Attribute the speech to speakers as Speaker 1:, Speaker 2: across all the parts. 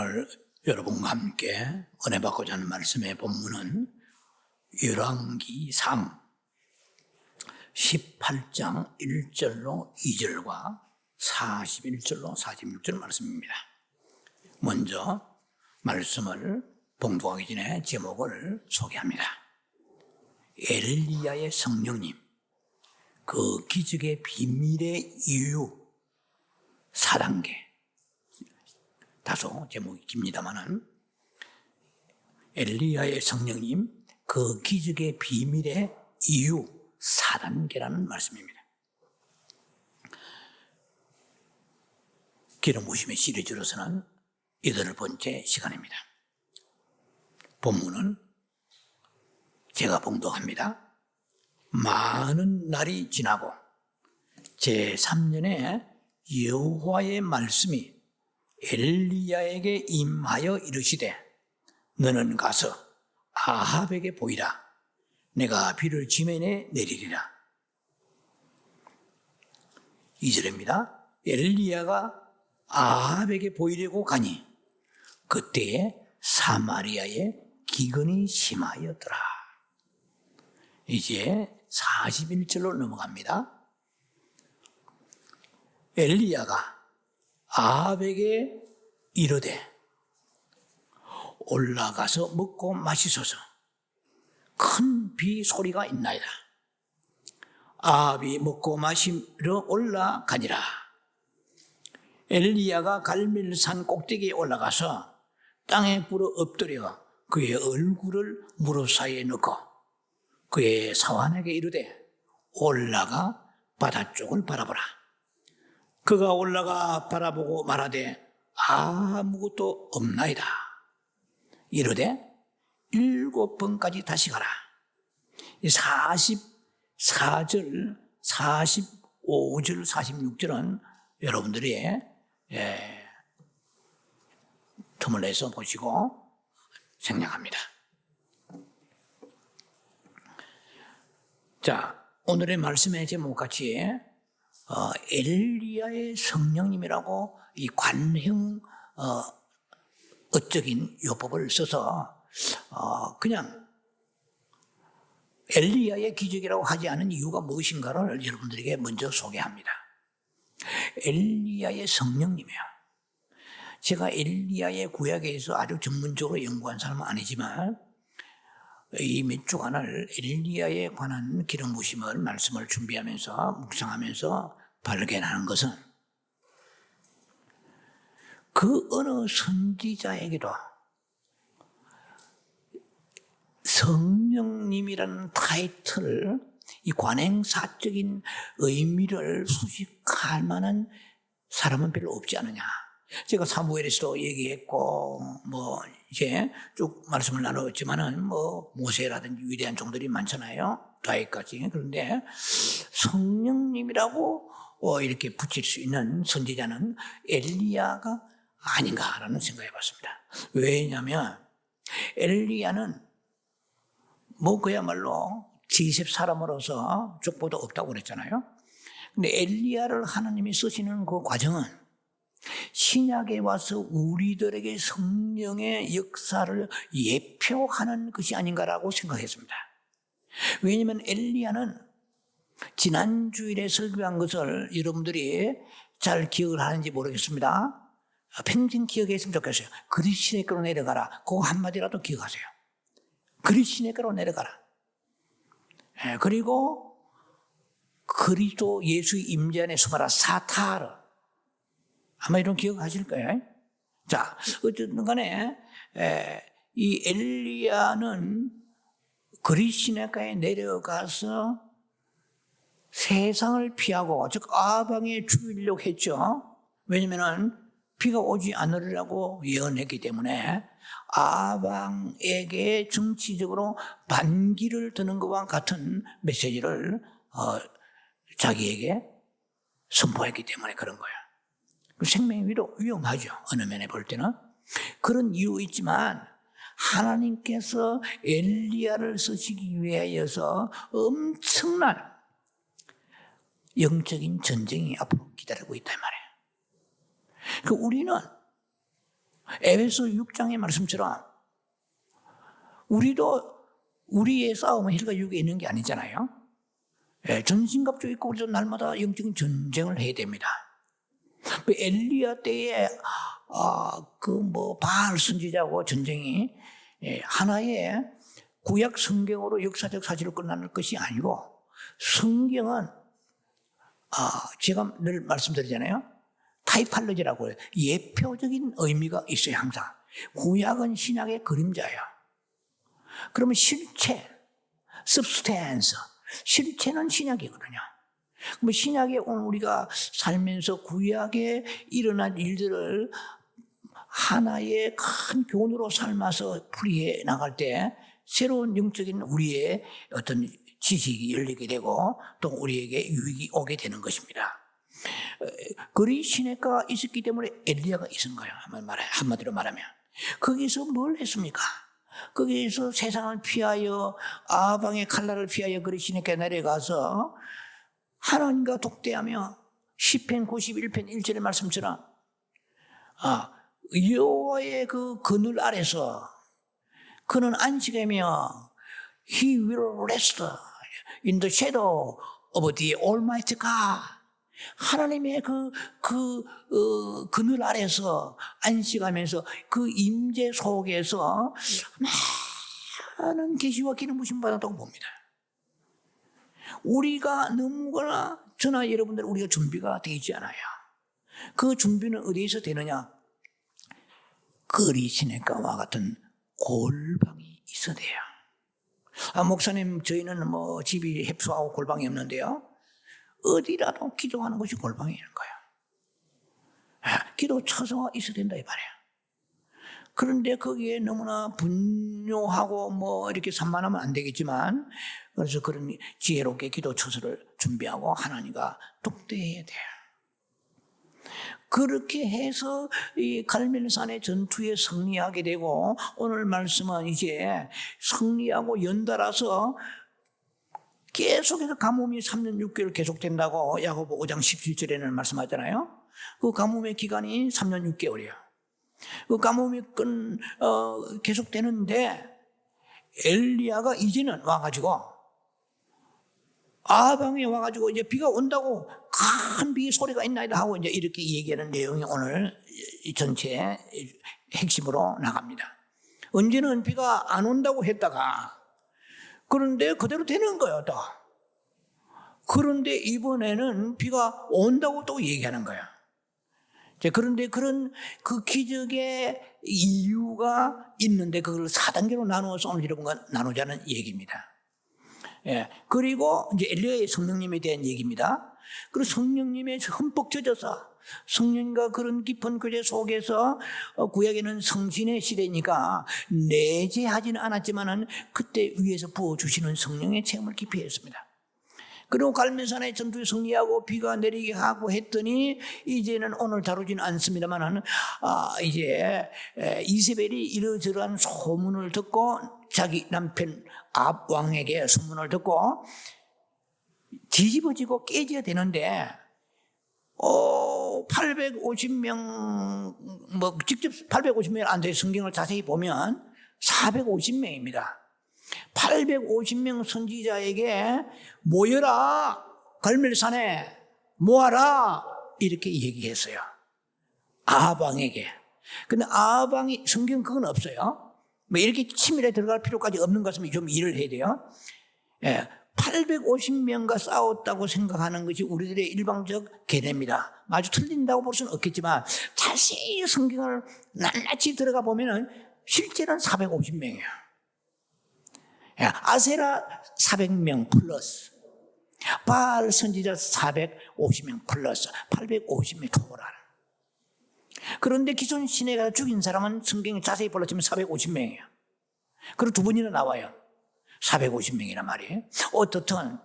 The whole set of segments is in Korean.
Speaker 1: 오늘 여러분과 함께 은혜 받고자 하는 말씀의 본문은 열왕기 3 18장 1절로 2절과 41절로 46절 말씀입니다. 먼저 말씀을 봉독하기 전에 제목을 소개합니다. 엘리야의 성령님, 그 기적의 비밀의 이유 4단계. 다소 제목이 깁니다마는 엘리야의 성령님, 그 기적의 비밀의 이유 4단계라는 말씀입니다. 기름 부심의 시리즈로서는 8번째 시간입니다. 본문은 제가 봉독합니다. 많은 날이 지나고 제3년에 여호와의 말씀이 엘리야에게 임하여 이르시되 너는 가서 아합에게 보이라. 내가 비를 지면에 내리리라. 2절입니다. 엘리야가 아합에게 보이려고 가니 그때에 사마리아에 기근이 심하였더라. 이제 41절로 넘어갑니다. 엘리야가 아합에게 이르되 올라가서 먹고 마시소서. 큰 비 소리가 있나이다. 아합이 먹고 마시러 올라가니라. 엘리야가 갈멜산 꼭대기에 올라가서 땅에 불어 엎드려 그의 얼굴을 무릎 사이에 넣고 그의 사환에게 이르되 올라가 바다 쪽을 바라보라. 그가 올라가 바라보고 말하되 아무것도 없나이다. 이르되 7번까지 다시 가라. 44절, 45절, 46절은 여러분들이 틈을 내서 보시고 생략합니다. 자, 오늘의 말씀의 제목같이 엘리야의 성령님이라고 이 관형 어적인 요법을 써서 그냥 엘리야의 기적이라고 하지 않은 이유가 무엇인가를 여러분들에게 먼저 소개합니다. 엘리야의 성령님이에요. 제가 엘리야의 구약에서 아주 전문적으로 연구한 사람은 아니지만 이 몇 주간을 엘리야에 관한 기름 부심을 말씀을 준비하면서 묵상하면서 발견하는 것은 그 어느 선지자에게도 성령님이라는 타이틀, 이 관행사적인 의미를 수식할 만한 사람은 별로 없지 않느냐. 제가 사무엘에서도 얘기했고, 이제 쭉 말씀을 나눴지만은, 모세라든지 위대한 종들이 많잖아요. 다윗까지. 그런데 성령님이라고 이렇게 붙일 수 있는 선지자는 엘리야가 아닌가라는 생각을 해봤습니다. 왜냐하면 엘리야는 그야말로 지셉 사람으로서 족보도 없다고 그랬잖아요. 근데 엘리야를 하나님이 쓰시는 그 과정은 신약에 와서 우리들에게 성령의 역사를 예표하는 것이 아닌가라고 생각했습니다. 왜냐하면 엘리야는 지난 주일에 설교한 것을 여러분들이 잘 기억을 하는지 모르겠습니다. 평생 기억했으면 좋겠어요. 그리 시내가로 내려가라. 그거 한마디라도 기억하세요. 그리 시내가로 내려가라. 그리고 그리스도 예수의 임재 안에 숨어라. 사타르. 아마 이런 기억하실 거예요. 자, 어쨌든 간에 이 엘리야는 그리 시내가에 내려가서 세상을 피하고 즉 아방에 죽이려고 했죠. 왜냐하면 비가 오지 않으리라고 예언했기 때문에 아방에게 정치적으로 반기를 드는 것과 같은 메시지를 자기에게 선포했기 때문에 그런 거예요. 생명이 위험하죠. 어느 면에 볼 때는. 그런 이유 있지만 하나님께서 엘리야를 쓰시기 위하여서 엄청난 영적인 전쟁이 앞으로 기다리고 있단 말이에요. 우리는 에베소 6장의 말씀처럼 우리도 우리의 싸움은 힐과 육에 있는 게 아니잖아요. 전신갑주 입고 우리도 날마다 영적인 전쟁을 해야 됩니다. 엘리야 때에 바알 선지자하고 전쟁이 하나의 구약 성경으로 역사적 사실로 끝나는 것이 아니고, 성경은 제가 늘 말씀드리잖아요. 타이팔로지라고 해요. 예표적인 의미가 있어요. 항상 구약은 신약의 그림자예요. 그러면 실체, substance, 실체는 신약이거든요. 그럼 신약에 오늘 우리가 살면서 구약에 일어난 일들을 하나의 큰 교훈으로 삶아서 풀이해 나갈 때 새로운 영적인 우리의 어떤 지식이 열리게 되고 또 우리에게 유익이 오게 되는 것입니다. 그리 시내가가 있었기 때문에 엘리야가 있은 거예요. 한마디로 말하면. 거기서 뭘 했습니까? 거기서 세상을 피하여 아방의 칼날을 피하여 그리 시내가에 내려가서 하나님과 독대하며 시편 91편 1절의 말씀처럼 여호와의 그 그늘 아래서 그는 안식하며 He will rest in the shadow of the Almighty God. 하나님의 그늘 아래서 안식하면서 그 임재 속에서 많은 계시와 기름 부심 받았다고 봅니다. 우리가 너무나 저나 여러분들 우리가 준비가 되지 않아요. 그 준비는 어디에서 되느냐? 그리 시냇가와 같은 골방이 있어야 돼요. 목사님, 저희는 집이 협소하고 골방이 없는데요. 어디라도 기도하는 것이 골방이라는 거예요. 기도 처소가 있어야 된다 이 말이에요. 그런데 거기에 너무나 분뇨하고 이렇게 산만하면 안 되겠지만, 그래서 그런 지혜롭게 기도 처소를 준비하고 하나님과 독대해야 돼요. 그렇게 해서 이 갈멜산의 전투에 승리하게 되고, 오늘 말씀은 이제 승리하고 연달아서 계속해서 가뭄이 3년 6개월 계속된다고 야고보 5장 17절에는 말씀하잖아요. 그 가뭄의 기간이 3년 6개월이에요. 그 가뭄이 계속되는데 엘리야가 이제는 와가지고 아방에 와가지고 이제 비가 온다고 큰 비 소리가 있나이다 하고 이제 이렇게 얘기하는 내용이 오늘 이 전체의 핵심으로 나갑니다. 언제는 비가 안 온다고 했다가 그런데 그대로 되는 거예요, 또. 그런데 이번에는 비가 온다고 또 얘기하는 거예요. 그런데 그런 그 기적의 이유가 있는데 그걸 4단계로 나누어서 오늘 여러분과 나누자는 얘기입니다. 그리고 이제 엘리야의 성령님에 대한 얘기입니다. 그리고 성령님의 흠뻑 젖어서 성령과 그런 깊은 교제 속에서 구약에는 성신의 시대니까 내재하지는 않았지만은 그때 위에서 부어주시는 성령의 체험을 깊이 했습니다. 그리고 갈멜산의 전투에 승리하고 비가 내리게 하고 했더니 이제는 오늘 다루지는 않습니다만은 이제 이세벨이 이러저러한 소문을 듣고 자기 남편 아합 왕에게 소문을 듣고 뒤집어지고 깨져야 되는데 850명 직접 850명 안 돼. 성경을 자세히 보면 450명입니다. 850명 선지자에게 모여라, 갈멜산에 모아라 이렇게 얘기했어요. 아합 왕에게. 근데 아합 왕이 성경 그건 없어요. 이렇게 치밀하게 들어갈 필요까지 없는 것은 좀 이해를 해야 돼요. 850명과 싸웠다고 생각하는 것이 우리들의 일방적 개념입니다. 아주 틀린다고 볼 수는 없겠지만 자세히 성경을 낱낱이 들어가 보면 실제는 450명이에요. 아세라 400명 플러스 바알 선지자 450명 플러스 850명 토tal. 그런데 기존 시내가 죽인 사람은 성경에 자세히 볼라치면 450명이에요. 그리고 두 번이나 나와요. 450명이란 말이에요. 어떻든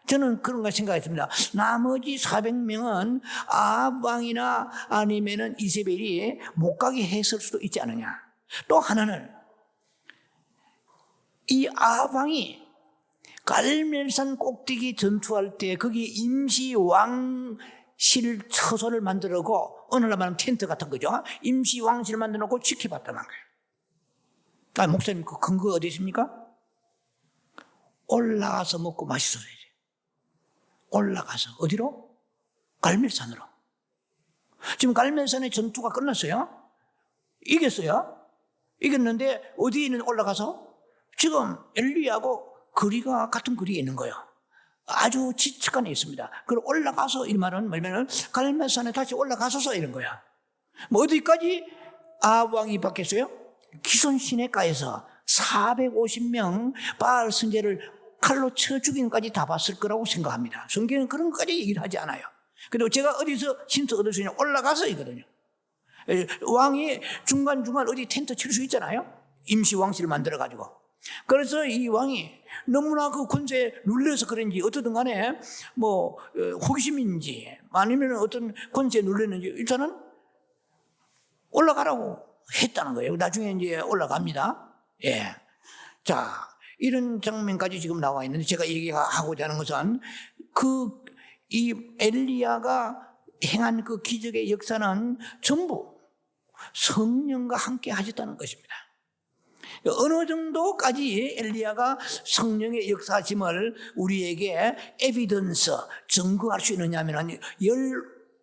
Speaker 1: 저는 그런 거 생각했습니다. 나머지 400명은 아합 왕이나 아니면은 이세벨이 못 가게 했을 수도 있지 않느냐. 또 하나는 이 아합 왕이 갈멜산 꼭대기 전투할 때 거기 임시 왕실 처소를 만들고 오늘날 말하면 텐트 같은 거죠. 임시 왕실 만들어 놓고 지켜봤다는 거예요. 목사님 그 근거 어디 있습니까? 올라가서 먹고 맛있어야 돼. 올라가서 어디로? 갈멜산으로. 지금 갈멜산의 전투가 끝났어요. 이겼어요. 이겼는데 어디에 있는 올라가서? 지금 엘리야하고 거리가 같은 거리에 있는 거예요. 아주 지측간에 있습니다. 그리고 올라가서 이 말은 뭐냐면 갈멜산에 다시 올라가서서 이런 거야. 뭐 어디까지 아합 왕이 바뀌었어요? 기손 시내가에서 450명 바알 선제를 칼로 쳐 죽이는까지 다 봤을 거라고 생각합니다. 성경은 그런 것까지 얘기를 하지 않아요. 그리고 제가 어디서 힌트 얻을 수 있냐? 올라가서 있거든요. 왕이 중간중간 어디 텐트 칠 수 있잖아요. 임시 왕실을 만들어가지고. 그래서 이 왕이 너무나 그 권세에 눌려서 그런지 어떻든 간에 뭐 호기심인지 아니면 어떤 권세에 눌렸는지 일단은 올라가라고 했다는 거예요. 나중에 이제 올라갑니다. 예. 자, 이런 장면까지 지금 나와 있는데 제가 얘기하고자 하는 것은 이 엘리야가 행한 그 기적의 역사는 전부 성령과 함께 하셨다는 것입니다. 어느 정도까지 엘리야가 성령의 역사심을 우리에게 에비던스, 증거할 수 있느냐 하면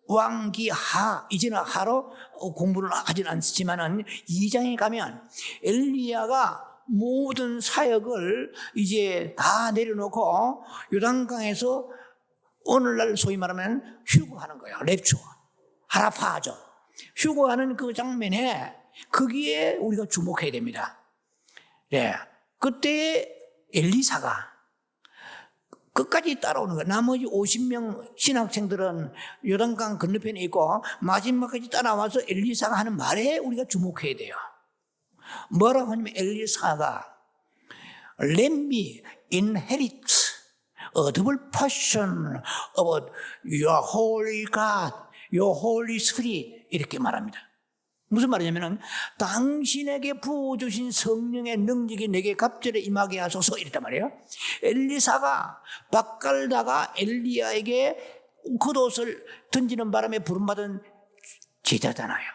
Speaker 1: 열왕기 하, 이제는 하로 공부를 하진 않지만은 2장에 가면 엘리야가 모든 사역을 이제 다 내려놓고 요단강에서 오늘날 소위 말하면 휴거하는 거예요. 랩처, 하라파하죠. 휴거하는 그 장면에 거기에 우리가 주목해야 됩니다. 네, 그때 엘리사가 끝까지 따라오는 거예요. 나머지 50명 신학생들은 요단강 건너편에 있고 마지막까지 따라와서 엘리사가 하는 말에 우리가 주목해야 돼요. 뭐라고 하냐면 엘리사가 Let me inherit a double portion of your holy God, your holy spirit 이렇게 말합니다. 무슨 말이냐면 당신에게 부어주신 성령의 능력이 내게 갑절에 임하게 하소서 이랬단 말이에요. 엘리사가 밭갈다가 엘리야에게 겉옷을 던지는 바람에 부름받은 제자잖아요.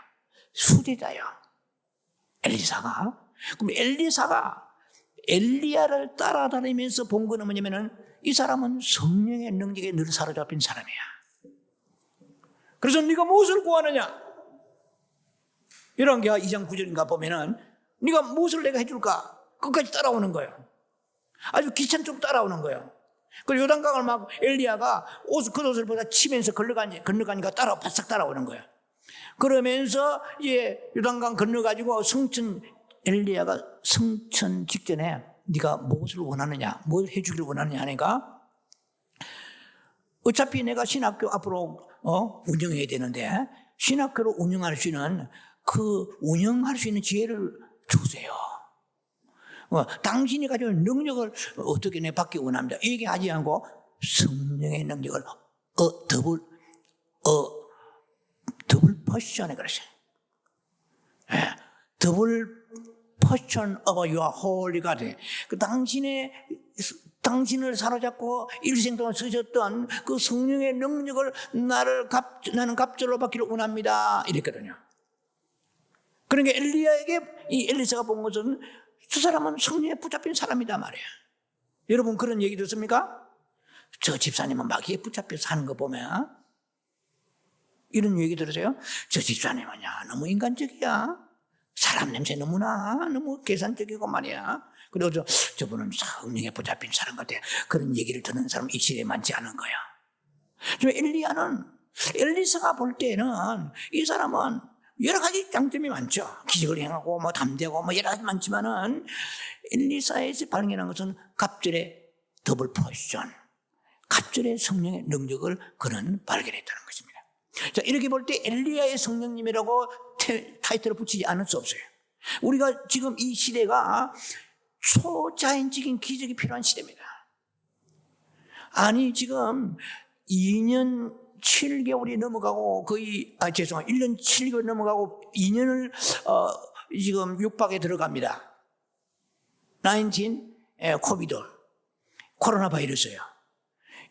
Speaker 1: 수제자예요. 엘리사가. 그럼 엘리사가 엘리야를 따라다니면서 본 거는 뭐냐면은 이 사람은 성령의 능력에 늘 사로잡힌 사람이야. 그래서 네가 무엇을 구하느냐? 열왕기하 2장 9절인가 보면은 네가 무엇을 내가 해줄까? 끝까지 따라오는 거예요. 아주 귀찮도록 따라오는 거예요. 그리고 요단강을 막 엘리야가 겉옷을 보다 치면서 건너가니까 바싹 따라오는 거예요. 그러면서 이제 요단강 건너가지고 엘리야가 성천 직전에 네가 무엇을 원하느냐, 뭘 해주기를 원하느냐 하니까 어차피 내가 신학교 앞으로 운영해야 되는데 신학교를 운영할 수 있는 운영할 수 있는 지혜를 주세요. 당신이 가지고 있는 능력을 어떻게 내 받기 원합니다. 얘기하지 않고 성령의 능력을 더블 포션에 그러세요. 더블 포션 of your holy God. 당신을 사로잡고 일생 동안 쓰셨던 그 성령의 능력을 나는 갑절로 받기를 원합니다. 이랬거든요. 그러니까 엘리야에게 이 엘리사가 본 것은 저 사람은 성령에 붙잡힌 사람이다 말이에요. 여러분 그런 얘기 듣습니까? 저 집사님은 마귀에 붙잡혀 사는 거 보면 이런 얘기 들으세요? 저 집사님은야 너무 인간적이야. 사람 냄새 너무 계산적이고 말이야. 그리고 저분은 성령에 붙잡힌 사람 같아. 그런 얘기를 듣는 사람 이 시대에 많지 않은 거야. 엘리사가 볼 때는 이 사람은 여러 가지 장점이 많죠. 기적을 행하고 담대하고 여러 가지 많지만은 엘리사에서 발견한 것은 갑절의 더블 포지션, 갑절의 성령의 능력을 그는 발견했다는 것입니다. 자, 이렇게 볼 때 엘리야의 성령님이라고 타이틀을 붙이지 않을 수 없어요. 우리가 지금 이 시대가 초자연적인 기적이 필요한 시대입니다. 아니 지금 2년 7개월이 넘어가고 1년 7개월이 넘어가고 2년을 지금 육박에 들어갑니다. 19 코비드 코로나 바이러스예요.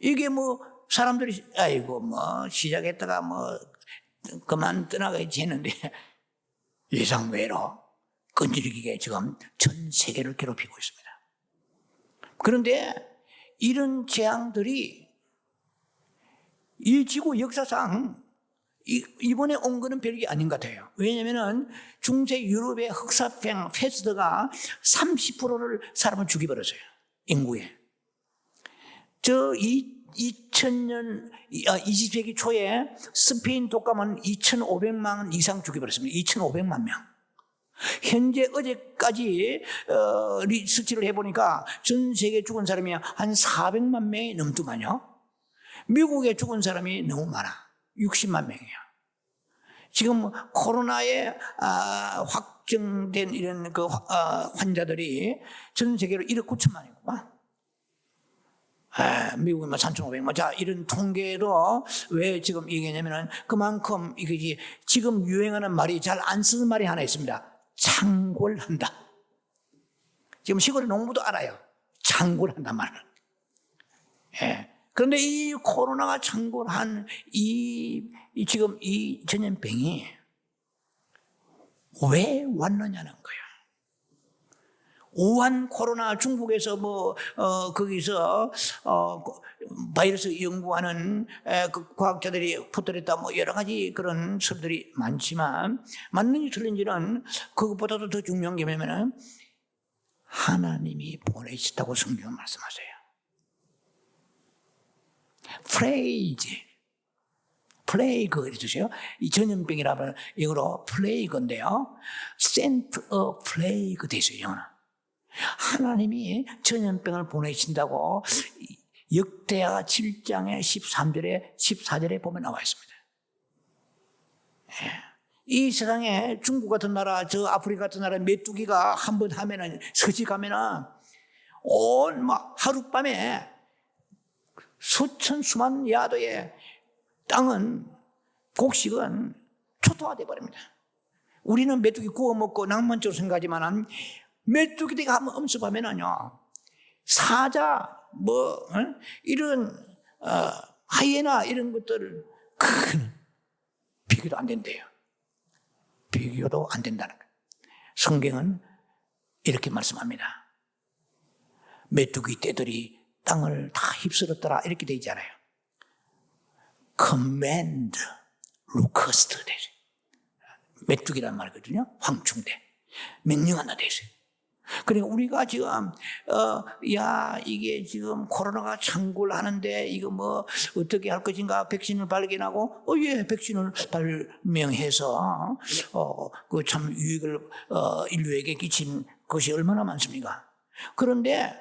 Speaker 1: 이게 사람들이 시작했다가 그만 떠나가야지 했는데 예상외로 끈질기게 지금 전 세계를 괴롭히고 있습니다. 그런데 이런 재앙들이 이 지구 역사상 이번에 온 거는 별게 아닌 것 같아요. 왜냐하면 중세 유럽의 흑사병 패스트가 30%를 사람을 죽여버렸어요. 인구에. 2000년 20세기 초에 스페인 독감은 2,500만 원 이상 죽여버렸습니다. 2,500만 명. 현재 어제까지 리서치를 해보니까 전 세계에 죽은 사람이 한 400만 명이 넘더만요. 미국에 죽은 사람이 너무 많아. 60만 명이에요. 지금 코로나에 확정된 이런 환자들이 전 세계로 1억 9천만이구만. 미국은 3,500만. 자, 이런 통계로 왜 지금 얘기하냐면은 그만큼 이게 지금 유행하는 말이 잘 안 쓰는 말이 하나 있습니다. 창궐한다. 지금 시골의 농부도 알아요. 창궐한단 말을. 그런데 이 코로나가 창궐한 지금 이 전염병이 왜 왔느냐는 거예요. 우한 코로나 중국에서 거기서 바이러스 연구하는 그 과학자들이 퍼뜨렸다 여러 가지 그런 설들이 많지만 맞는지 틀린지는 그것보다도 더 중요한 게 뭐냐면 하나님이 보내셨다고 성경은 말씀하세요. 플레이그 이러세요. 이 전염병이라면 영어로 플레이그인데요. sent a plague 되세요. 영어는. 하나님이 전염병을 보내신다고 역대하 7장의 13절에 14절에 보면 나와 있습니다. 이 세상에 중국 같은 나라, 저 아프리카 같은 나라 메뚜기가 한번 하면은 서식하면은 하룻밤에 수만 야도의 땅은 곡식은 초토화돼 버립니다. 우리는 메뚜기 구워 먹고 낭만적으로 생각하지만 메뚜기가 한번 엄습하면은요, 사자, 이런, 하이에나 이런 것들, 비교도 안 된대요. 비교도 안 된다는 거예요. 성경은 이렇게 말씀합니다. 메뚜기 떼들이 땅을 다 휩쓸었더라. 이렇게 되어 있잖아요. command, locust 되죠. 메뚜기란 말이거든요. 황충대. 명령한다 되죠. 그러니까 우리가 지금 이게 지금 코로나가 창궐하는데 이거 어떻게 할 것인가 백신을 발견하고 예 백신을 발명해서 그 참 유익을 인류에게 끼친 것이 얼마나 많습니까? 그런데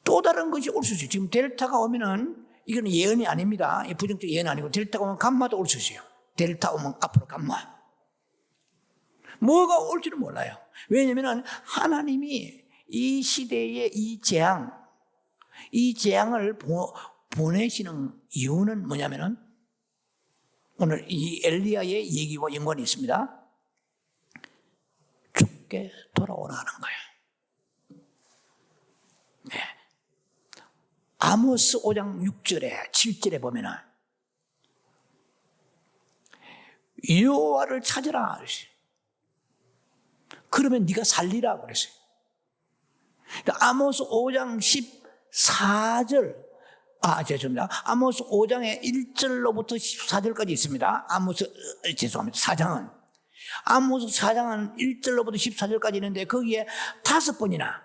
Speaker 1: 또 다른 것이 올 수 있어요. 지금 델타가 오면은 이건 예언이 아닙니다. 부정적 예언 아니고 델타가 오면 감마도 올 수 있어요. 델타 오면 앞으로 감마. 뭐가 올지는 몰라요. 왜냐하면 하나님이 이 시대의 이 재앙을 보내시는 이유는 뭐냐면은 오늘 이 엘리야의 얘기와 연관이 있습니다. 죽게 돌아오라는 거예요. 네. 아모스 5장 6절에 7절에 보면은 여호와를 찾으라. 그러면 네가 살리라 그랬어요. 아모스 5장 14절, 죄송합니다. 아모스 5장의 1절로부터 14절까지 있습니다. 죄송합니다. 4장은. 아모스 4장은 1절로부터 14절까지 있는데 거기에 5번이나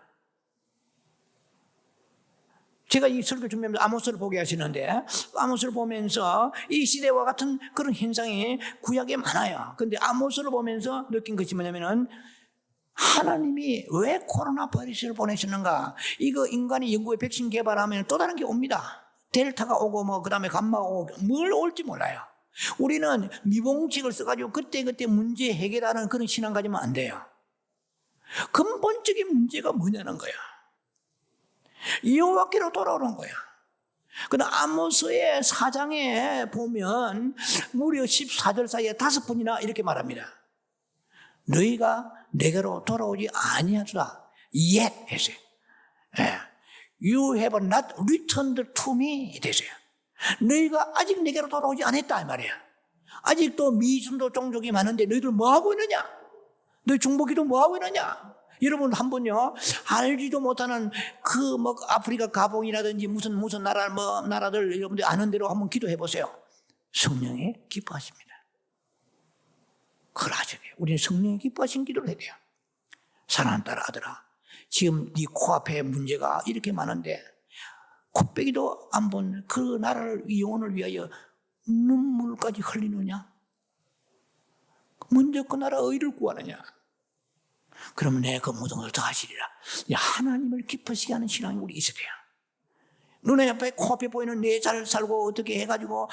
Speaker 1: 제가 이 설교 준비하면서 아모스를 보게 하시는데 아모스를 보면서 이 시대와 같은 그런 현상이 구약에 많아요. 그런데 아모스를 보면서 느낀 것이 뭐냐면은 하나님이 왜 코로나 바이러스를 보내시는가? 이거 인간이 연구에 백신 개발하면 또 다른 게 옵니다. 델타가 오고 그다음에 감마가 오고 뭘 올지 몰라요. 우리는 미봉책을 써가지고 그때 문제 해결하는 그런 신앙 가지면 안 돼요. 근본적인 문제가 뭐냐는 거야. 여호와께로 돌아오는 거야. 근데 아모스의 4장에 보면 무려 14절 사이에 5번이나 이렇게 말합니다. 너희가 내게로 돌아오지 아니하리라. yet 했어요. You have not returned to me 됐어요. 너희가 아직 내게로 돌아오지 않았다 이 말이야. 아직도 미순도 종족이 많은데 너희들 뭐 하고 있느냐? 너희 중보기도 뭐 하고 있느냐? 여러분 한번요, 알지도 못하는 그 뭐 아프리카 가봉이라든지 무슨 나라들 여러분들 아는 대로 한번 기도해 보세요. 성령이 기뻐하십니다. 그걸 아셔야 돼요. 우리는 성령이 기뻐하신 기도를 해야 돼요. 사랑하는 딸 아들아, 지금 네 코앞에 문제가 이렇게 많은데 코빼기도 안 본 그 나라를 영혼을 위하여 눈물까지 흘리느냐? 먼저 그 나라 의를 구하느냐? 그러면 내 그 모든 걸 더 하시리라. 하나님을 기쁘시게 하는 신앙이 우리 있어야 돼요. 눈에 앞에 코앞에 보이는 내 잘 살고 어떻게 해가지고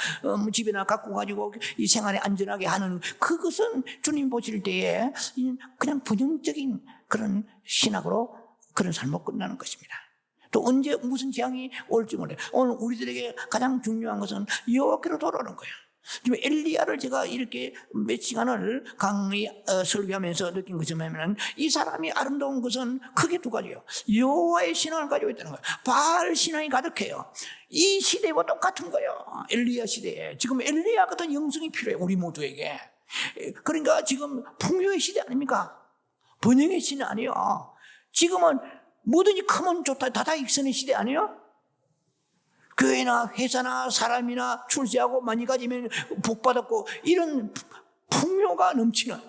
Speaker 1: 집에나 갖고 가지고 이 생활에 안전하게 하는 그것은 주님 보실 때에 그냥 부정적인 그런 신학으로 그런 삶을 끝나는 것입니다. 또 언제 무슨 재앙이 올지 몰라요. 오늘 우리들에게 가장 중요한 것은 여호와께로 돌아오는 거예요. 지금 엘리야를 제가 이렇게 몇 시간을 강의 설교하면서 느낀 것이 뭐냐면 이 사람이 아름다운 것은 크게 두 가지예요. 여호와의 신앙을 가지고 있다는 거예요. 바알 신앙이 가득해요. 이 시대와 똑같은 거예요. 엘리야 시대에. 지금 엘리야 같은 영성이 필요해요. 우리 모두에게. 그러니까 지금 풍요의 시대 아닙니까? 번영의 시대 아니에요. 지금은 뭐든지 크면 좋다 다다익선의 시대 아니에요? 교회나 회사나 사람이나 출세하고 많이 가지면 복받았고 이런 풍요가 넘치는,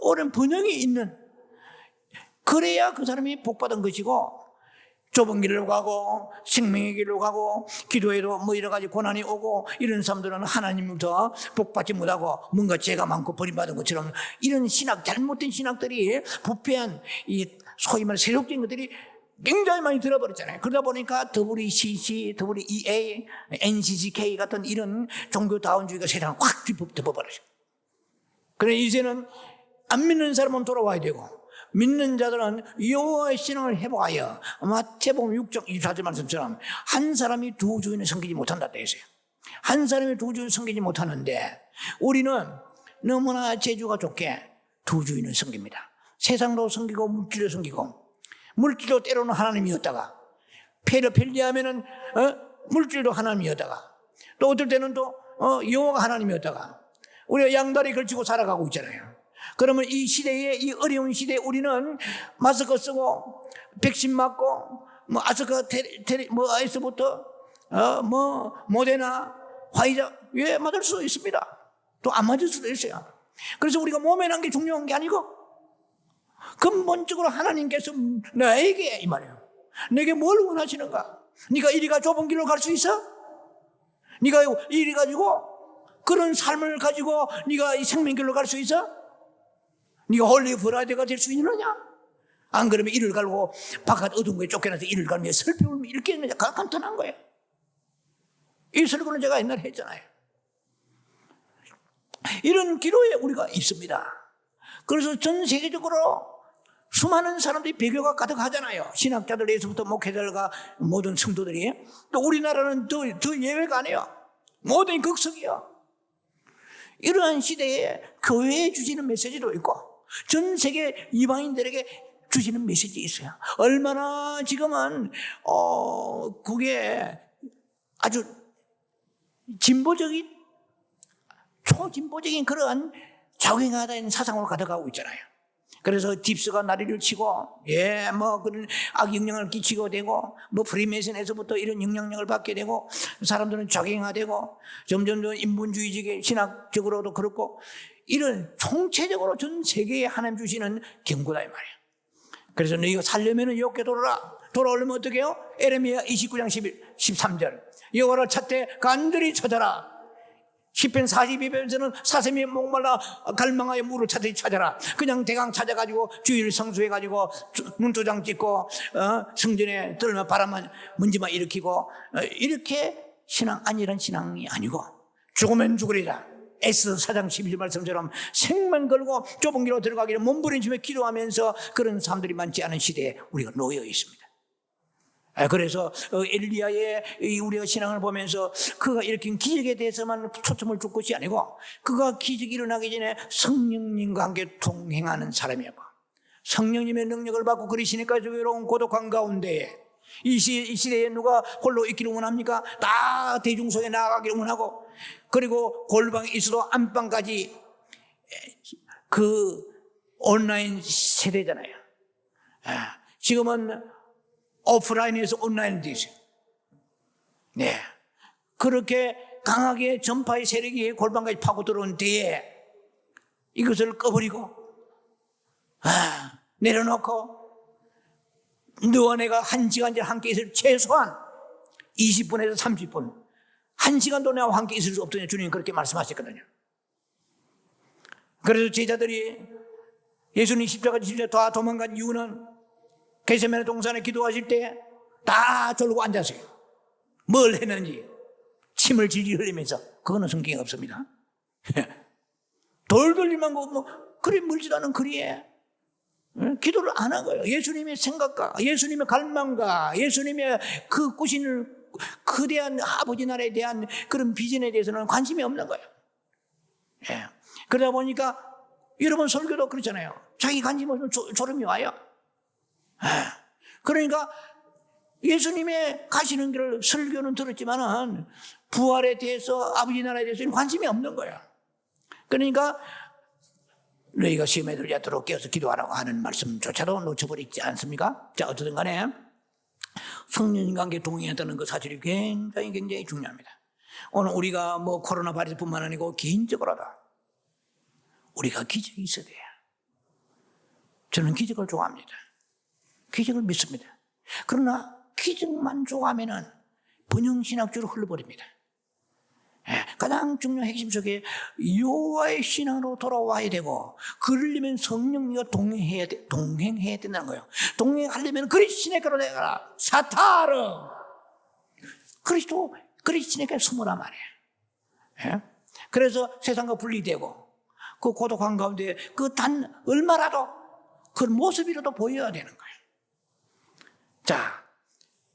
Speaker 1: 옳은 번영이 있는, 그래야 그 사람이 복받은 것이고, 좁은 길로 가고 생명의 길로 가고 기도해도 뭐 여러 가지 고난이 오고 이런 사람들은 하나님부터 복받지 못하고 뭔가 죄가 많고 버림받은 것처럼 이런 신학, 잘못된 신학들이 부패한 이 소위 말해 세속적인 것들이 굉장히 많이 들어버렸잖아요. 그러다 보니까 WCC, WEA, NCCK 같은 이런 종교다운주의가 세상을 확 덮어버렸어요. 그래 이제는 안 믿는 사람은 돌아와야 되고 믿는 자들은 여호와의 신앙을 회복하여 마태복음 6장 24절 말씀처럼 한 사람이 두 주인을 섬기지 못한다 되어있어요. 한 사람이 두 주인을 섬기지 못하는데 우리는 너무나 재주가 좋게 두 주인을 섬깁니다. 세상도 섬기고 물질도 섬기고, 물질도 때로는 하나님이었다가 폐를 편리하면은 물질도 하나님이었다가 또 어떨 때는 또 여호와가 하나님이었다가 우리가 양다리 걸치고 살아가고 있잖아요. 그러면 이 시대에, 이 어려운 시대에 우리는 마스크 쓰고 백신 맞고 뭐 아스카에서부터 모데나 화이자 맞을 수도 있습니다. 또 안 맞을 수도 있어요. 그래서 우리가 몸에 난 게 중요한 게 아니고 근본적으로 하나님께서 나에게 이 말이에요. 내게 뭘 원하시는가? 네가 이리가 좁은 길로 갈 수 있어? 네가 이리 가지고 그런 삶을 가지고 네가 이 생명길로 갈 수 있어? 네가 홀리 브라이드가 될 수 있느냐? 안 그러면 이를 갈고 바깥 어두운 거에 쫓겨나서 이를 갈며 슬픔을 이렇게 했느냐? 간단한 거예요. 이 설교는 제가 옛날에 했잖아요. 이런 기로에 우리가 있습니다. 그래서 전 세계적으로 수많은 사람들이 배교가 가득하잖아요. 신학자들에서부터 목회자들과 모든 성도들이. 또 우리나라는 더 예외가 아니에요. 모든 극성이요. 이러한 시대에 교회에 주시는 메시지도 있고 전 세계 이방인들에게 주시는 메시지 있어요. 얼마나 지금은 그게 아주 진보적인, 초진보적인 그러한 적용하다는 사상으로 가득하고 있잖아요. 그래서 딥스가 나리를 치고, 그런 악 영향을 끼치고 되고, 프리메이슨에서부터 이런 영향력을 받게 되고, 사람들은 적용화되고, 점점 인본주의적인 신학적으로도 그렇고, 이런 총체적으로 전 세계에 하나님 주시는 경고다 이 말이에요. 그래서 너희가 살려면은 여호와께 돌아오려면 어떻게 해요? 에레미야 29장 13절. 여호와를 찾되 간절히 찾아라. 시편 42편에서는 사슴이 목말라 갈망하여 물을 찾듯이 찾아라. 그냥 대강 찾아가지고 주일 성수해가지고 눈도장 찍고 성전에 들면 바람만 먼지만 일으키고 이렇게 신앙 아니란 신앙이 아니고 죽으면 죽으리라. 에스더 4장 12절 말씀처럼 생명 걸고 좁은 길로 들어가기를 몸부림치며 기도하면서 그런 사람들이 많지 않은 시대에 우리가 놓여 있습니다. 그래서 엘리야의 우리가 신앙을 보면서 그가 일으킨 기적에 대해서만 초점을 줄 것이 아니고 그가 기적이 일어나기 전에 성령님과 함께 동행하는 사람이었고 성령님의 능력을 받고 그리시니까 외로운 고독한 가운데에 이 시대에 누가 홀로 있기를 원합니까? 다 대중 속에 나아가기를 원하고 그리고 골방에 있어도 안방까지 그 온라인 세대잖아요. 지금은 오프라인에서 온라인으로 되어 있어요. 네. 그렇게 강하게 전파의 세력이 골방까지 파고 들어온 뒤에 이것을 꺼버리고 내려놓고 너와 내가 1시간 함께 있을 최소한 20분에서 30분 1시간도 나와 함께 있을 수 없더니 주님 그렇게 말씀하셨거든요. 그래서 제자들이 예수님 십자가 지시려 다 도망간 이유는 겟세마네 동산에 기도하실 때 다 졸고 앉았어요. 뭘 했는지 침을 질질 흘리면서. 그거는 성경에 없습니다. 돌돌리만 뭐 그리 물지도 않은 거리에 기도를 안 한 거예요. 예수님의 생각과 예수님의 갈망과 예수님의 그 꾸시는 거대한 아버지 나라에 대한 그런 비전에 대해서는 관심이 없는 거예요. 그러다 보니까 여러분 설교도 그렇잖아요. 자기 관심 없으면 졸음이 와요. 그러니까 예수님의 가시는 길을 설교는 들었지만은 부활에 대해서 아버지 나라에 대해서는 관심이 없는 거예요. 그러니까 너희가 시험에 들지 않도록 깨어서 기도하라고 하는 말씀조차도 놓쳐버리지 않습니까? 자, 어쨌든 간에 성령 관계 동행한다는 그 사실이 굉장히 중요합니다. 오늘 우리가 뭐 코로나 바이러스뿐만 아니고 개인적으로도 우리가 기적이 있어야 돼요. 저는 기적을 좋아합니다. 기적을 믿습니다. 그러나 기적만 좋아하면은 번영신학주로 흘러버립니다. 가장 중요한 핵심 속에 여호와의 신앙으로 돌아와야 되고, 그러려면 성령님과 동행해야 된다는 거예요. 동행하려면 그리스도의 가로 내가라. 사타르. 그리스도의 가로 숨으라 말이에요. 그래서 세상과 분리되고 그 고독한 가운데 그 단 얼마라도 그 모습이라도 보여야 되는 거예요. 자,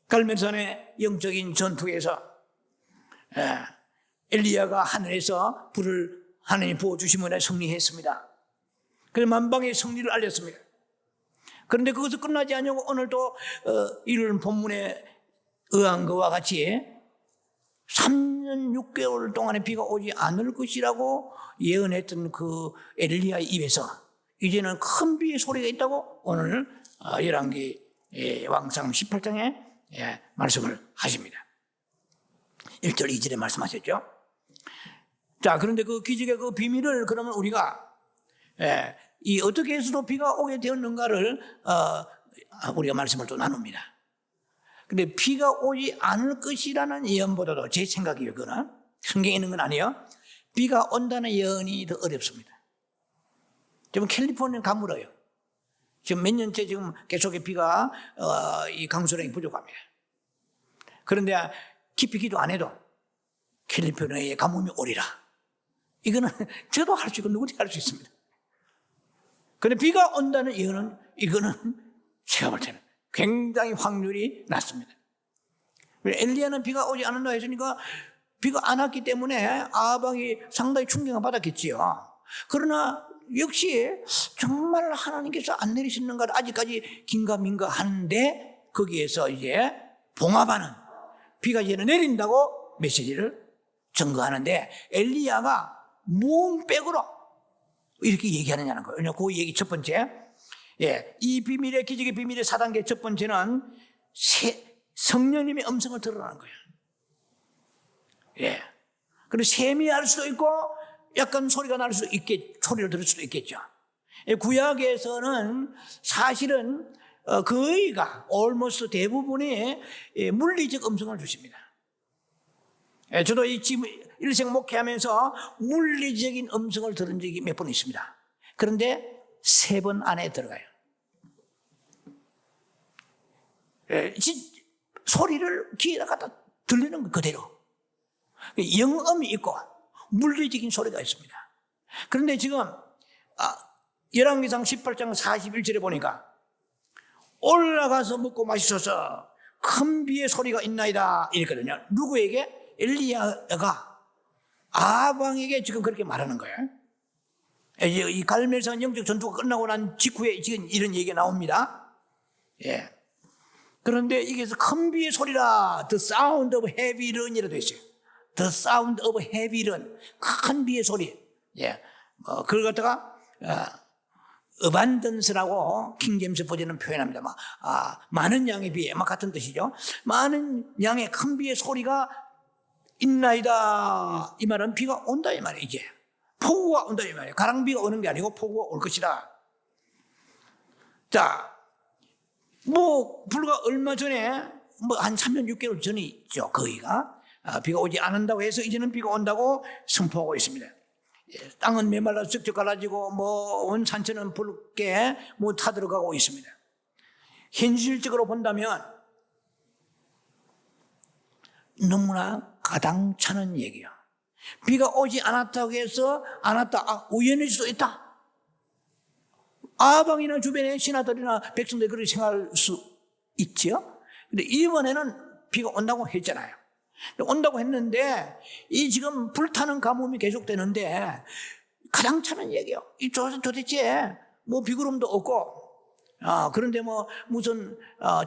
Speaker 1: 갈멜산의 영적인 전투에서 엘리야가 하늘에서 불을 하나님 부어주심으로 승리했습니다. 그래서 만방의 승리를 알렸습니다. 그런데 거기서 끝나지 않냐고 오늘도 이런 본문에 의한 것과 같이 3년 6개월 동안에 비가 오지 않을 것이라고 예언했던 그 엘리야 입에서 이제는 큰 비의 소리가 있다고 오늘 열왕기 왕상 18장에 말씀을 하십니다. 1절 2절에 말씀하셨죠. 자, 그런데 그 기적의 그 비밀을 그러면 우리가 이 어떻게 해서도 비가 오게 되었는가를 우리가 말씀을 또 나눕니다. 근데 비가 오지 않을 것이라는 예언보다도 제 생각이에요. 그거는 성경에 있는 건 아니에요. 비가 온다는 예언이 더 어렵습니다. 지금 캘리포니아는 가물어요. 지금 몇 년째 지금 계속 비가 이 강수량이 부족합니다. 그런데 깊이 기도 안 해도 캘리포니아에 가뭄이 오리라. 이거는 저도 할 수 있고 누구도 할 수 있습니다. 그런데 비가 온다는 예언은 이거는 제가 볼 때는 굉장히 확률이 낮습니다. 엘리야는 비가 오지 않는다 했으니까 비가 안 왔기 때문에 아합이 상당히 충격을 받았겠지요. 그러나 역시 정말 하나님께서 안 내리시는가 아직까지 긴가민가 하는데 거기에서 이제 봉합하는 비가 이제는 내린다고 메시지를 증거하는데 엘리야가 몸백으로 이렇게 얘기하느냐는 거예요. 왜냐하면 그 얘기 첫 번째, 이 비밀의 기적의 비밀의 4단계 첫 번째는 성령님의 음성을 들으라는 거예요. 그리고 세미할 수도 있고 약간 소리가 날 수도 소리를 들을 수도 있겠죠. 구약에서는 사실은 거의가 almost 대부분이 물리적 음성을 주십니다. 저도 이 지금 일생 목회하면서 물리적인 음성을 들은 적이 몇 번 있습니다. 그런데 3번 안에 들어가요. 소리를 귀에다 갖다 들리는 거 그대로. 영음이 있고 물리적인 소리가 있습니다. 그런데 지금 열왕기상 18장 41절에 보니까 올라가서 먹고 마시소서 큰 비의 소리가 있나이다 이랬거든요. 누구에게? 엘리야가 아합 왕에게 지금 그렇게 말하는 거예요. 이 갈멜산 영적 전투가 끝나고 난 직후에 지금 이런 얘기가 나옵니다. 그런데 이게 큰 비의 소리라 The sound of heavy rain이라고 되어 있어요. The sound of heavy rain. 큰 비의 소리. 예. 그걸 갖다가, abundance라고 킹제임스 버전은 표현합니다. 많은 양의 비에, 같은 뜻이죠. 많은 양의 큰 비의 소리가 있나이다. 이 말은 비가 온다 이 말이에요. 이제 폭우가 온다 이 말이에요. 가랑비가 오는 게 아니고 폭우가 올 것이다. 자, 불과 얼마 전에 한 3년 6개월 전이죠. 거의가 비가 오지 않는다고 해서 이제는 비가 온다고 선포하고 있습니다. 땅은 메말라 쩍쩍 갈라지고 온 산천은 붉게 타들어가고 있습니다. 현실적으로 본다면 너무나 가당찮은 얘기야. 비가 오지 않았다고 해서 우연일 수도 있다. 아방이나 주변의 신하들이나 백성들이 그렇게 생각할 수 있죠. 근데 이번에는 비가 온다고 했잖아요. 온다고 했는데 이 지금 불타는 가뭄이 계속되는데 가당찮은 얘기요. 이 도대체 비구름도 없고 그런데 무슨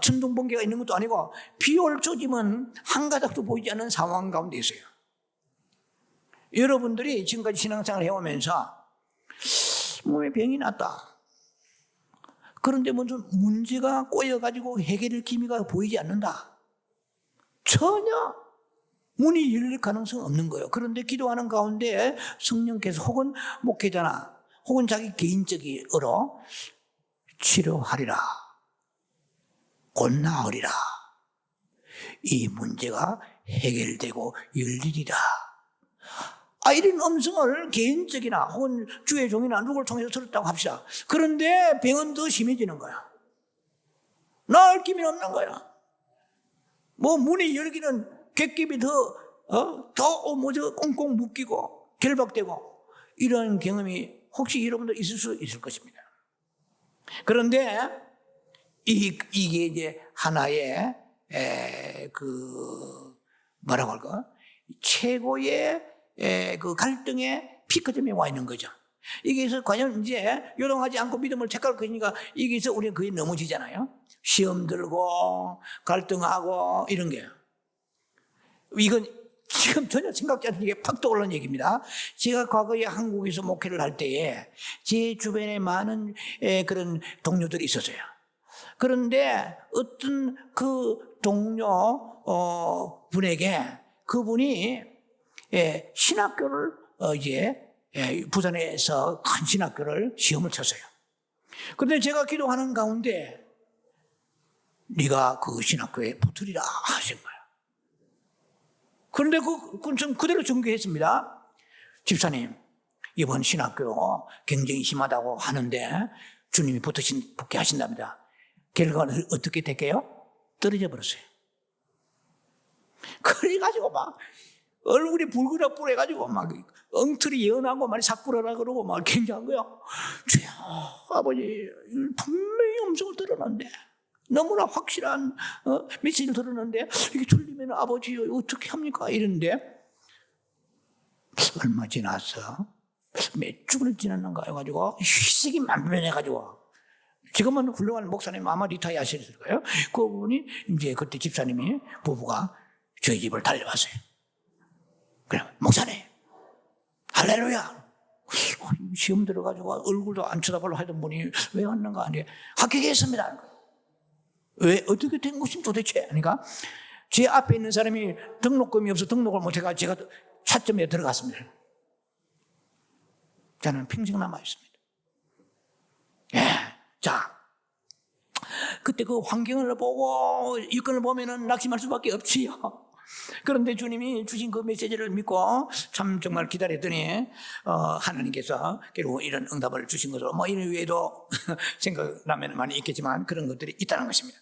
Speaker 1: 천둥 번개가 있는 것도 아니고 비 올 조짐은 한 가닥도 보이지 않는 상황 가운데 있어요. 여러분들이 지금까지 신앙생활을 해오면서 몸에 병이 났다. 그런데 무슨 문제가 꼬여가지고 해결할 기미가 보이지 않는다. 전혀 문이 열릴 가능성은 없는 거예요. 그런데 기도하는 가운데 성령께서 혹은 목회자나 혹은 자기 개인적으로 치료하리라. 곧 나으리라. 이 문제가 해결되고 열리리라. 이런 음성을 개인적이나 혹은 주의 종이나 누구를 통해서 들었다고 합시다. 그런데 병은 더 심해지는 거야. 나을 기미는 없는 거야. 문이 열기는 객깁이 더 꽁꽁 묶이고 결박되고 이런 경험이 혹시 여러분들 있을 수 있을 것입니다. 그런데 이게 이제 하나의 뭐라고 할까? 최고의 그 갈등의 피크점에 와 있는 거죠. 여기서 과연 이제 요동하지 않고 믿음을 택할 거니까 여기서 우리는 거의 넘어지잖아요. 시험 들고 갈등하고 이런 게. 이건 지금 전혀 생각지 않는 게 팍 떠오르는 얘기입니다. 제가 과거에 한국에서 목회를 할 때에 제 주변에 많은 그런 동료들이 있었어요. 그런데 어떤 그 동료 분에게 그분이 신학교를 부산에서 큰 신학교를 시험을 쳤어요. 그런데 제가 기도하는 가운데 네가 그 신학교에 붙으리라 하신 거예요. 그런데 그건 좀 그대로 전개했습니다. 집사님, 이번 신학교 경쟁이 심하다고 하는데 주님이 붙게 하신답니다. 결과는 어떻게 될게요? 떨어져 버렸어요. 그래가지고 얼굴이 불그락불해가지고 엉터리 예언하고 삭불하라 그러고 굉장한 거야. 주여, 아버지, 분명히 음성을 들었는데 너무나 확실한 메시지를 들었는데 이게 틀리면 아버지 어떻게 합니까? 이런데 얼마 지나서 몇 주를 지났는가 해가지고 휴식이 만면해가지고 지금은 훌륭한 목사님 아마 리타이 하셨을 거예요. 그분이 이제 그때 집사님이 부부가 저희 집을 달려왔어요. 그래, 목사님, 할렐루야. 시험 들어가지고 얼굴도 안 쳐다보려 하던 분이 왜 왔는가 하니 합격했습니다. 왜 어떻게 된 것인지 도대체? 그러니까 제 앞에 있는 사람이 등록금이 없어 등록을 못해가 제가 차점에 들어갔습니다. 저는 평생 남아 있습니다. 자, 그때 그 환경을 보고 여건을 보면은 낙심할 수밖에 없지요. 그런데 주님이 주신 그 메시지를 믿고 참 정말 기다렸더니 하나님께서 결국 이런 응답을 주신 것으로 이런 외에도 생각나면 많이 있겠지만 그런 것들이 있다는 것입니다.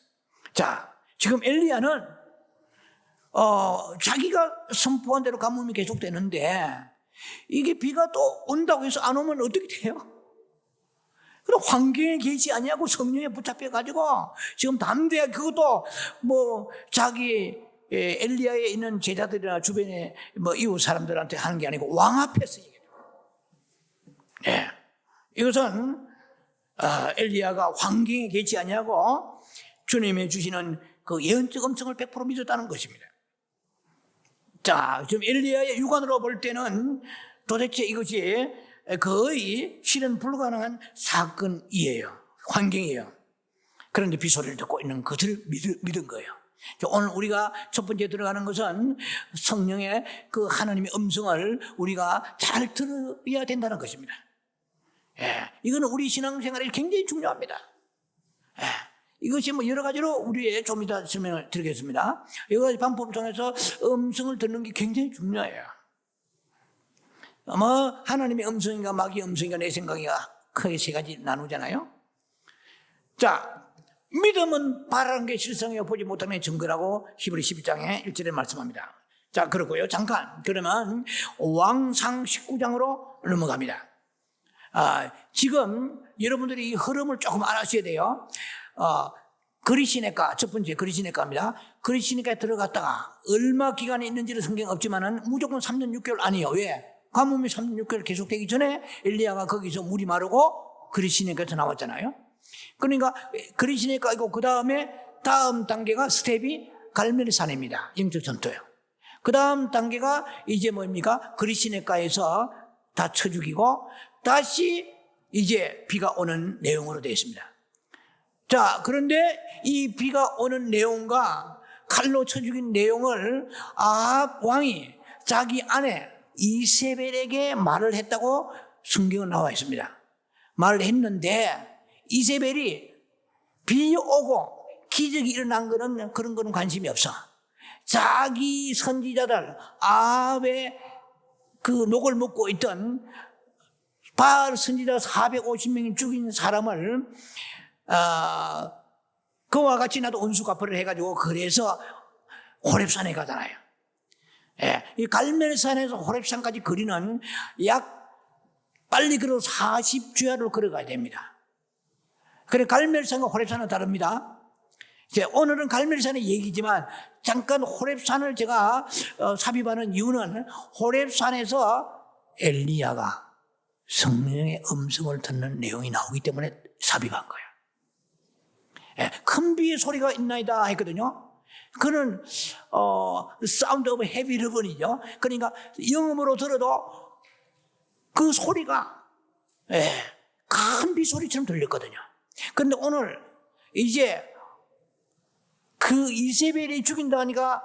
Speaker 1: 자, 지금 엘리야는 자기가 선포한 대로 가뭄이 계속되는데 이게 비가 또 온다고 해서 안 오면 어떻게 돼요? 그럼 환경에 계시 아니하고 성령에 붙잡혀가지고 지금 담대하게 그것도 자기 엘리야에 있는 제자들이나 주변에 이웃 사람들한테 하는 게 아니고 왕 앞에서 얘기해요. 네. 이것은 엘리야가 환경에 계시 아니하고 주님이 주시는 그 예언적 음성을 100% 믿었다는 것입니다. 자, 지금 엘리야의 육안으로 볼 때는 도대체 이것이 거의 실현 불가능한 사건이에요. 환경이에요. 그런데 비소리를 듣고 있는 것을 믿은 거예요. 오늘 우리가 첫 번째 들어가는 것은 성령의 그 하나님의 음성을 우리가 잘 들어야 된다는 것입니다. 이거는 우리 신앙생활에 굉장히 중요합니다. 이것이 뭐 여러 가지로 우리의 좀 이따 설명을 드리겠습니다. 여러 가지 방법을 통해서 음성을 듣는 게 굉장히 중요해요. 하나님의 음성인가 마귀의 음성인가 내 생각인가 크게 세 가지 나누잖아요. 자, 믿음은 바라는 게 실상이요 보지 못하는 증거라고 히브리 12장에 1절에 말씀합니다. 자, 그렇고요. 잠깐 그러면 왕상 19장으로 넘어갑니다. 지금 여러분들이 이 흐름을 조금 알아셔야 돼요. 그리시네가 첫 번째 그리시네가입니다. 그리시네가에 들어갔다가 얼마 기간이 있는지는 성경 없지만은 무조건 3년 6개월 아니에요. 왜? 가뭄이 3년 6개월 계속되기 전에 엘리야가 거기서 물이 마르고 그리시네가에서 나왔잖아요. 그러니까 그리시네가이고 그 다음에 다음 단계가 스텝이 갈멜산입니다. 영적 전투예요. 그 다음 단계가 이제 뭡니까? 그리시네가에서 다 쳐 죽이고 다시 이제 비가 오는 내용으로 되어 있습니다. 자, 그런데 이 비가 오는 내용과 칼로 쳐 죽인 내용을 아합 왕이 자기 아내 이세벨에게 말을 했다고 성경에 나와 있습니다. 말을 했는데 이세벨이 비 오고 기적이 일어난 거는 그런 거는 관심이 없어. 자기 선지자들 아합의 그 녹을 먹고 있던 바알 선지자 450명이 죽인 사람을 그와 같이 나도 온수가포를 해가지고 그래서 호렙산에 가잖아요. 이 갈멜산에서 호렙산까지 거리는 빨리 걸어 40주야를 걸어가야 됩니다. 그래 갈멜산과 호렙산은 다릅니다. 오늘은 갈멜산의 얘기지만 잠깐 호렙산을 제가 삽입하는 이유는 호렙산에서 엘리야가 성령의 음성을 듣는 내용이 나오기 때문에 삽입한 거예요. 큰 비의 소리가 있나이다 했거든요. 그는 사운드 오브 헤비 러번이죠. 그러니까 영음으로 들어도 그 소리가 큰 비 소리처럼 들렸거든요. 그런데 오늘 이제 그 이세벨이 죽인다니까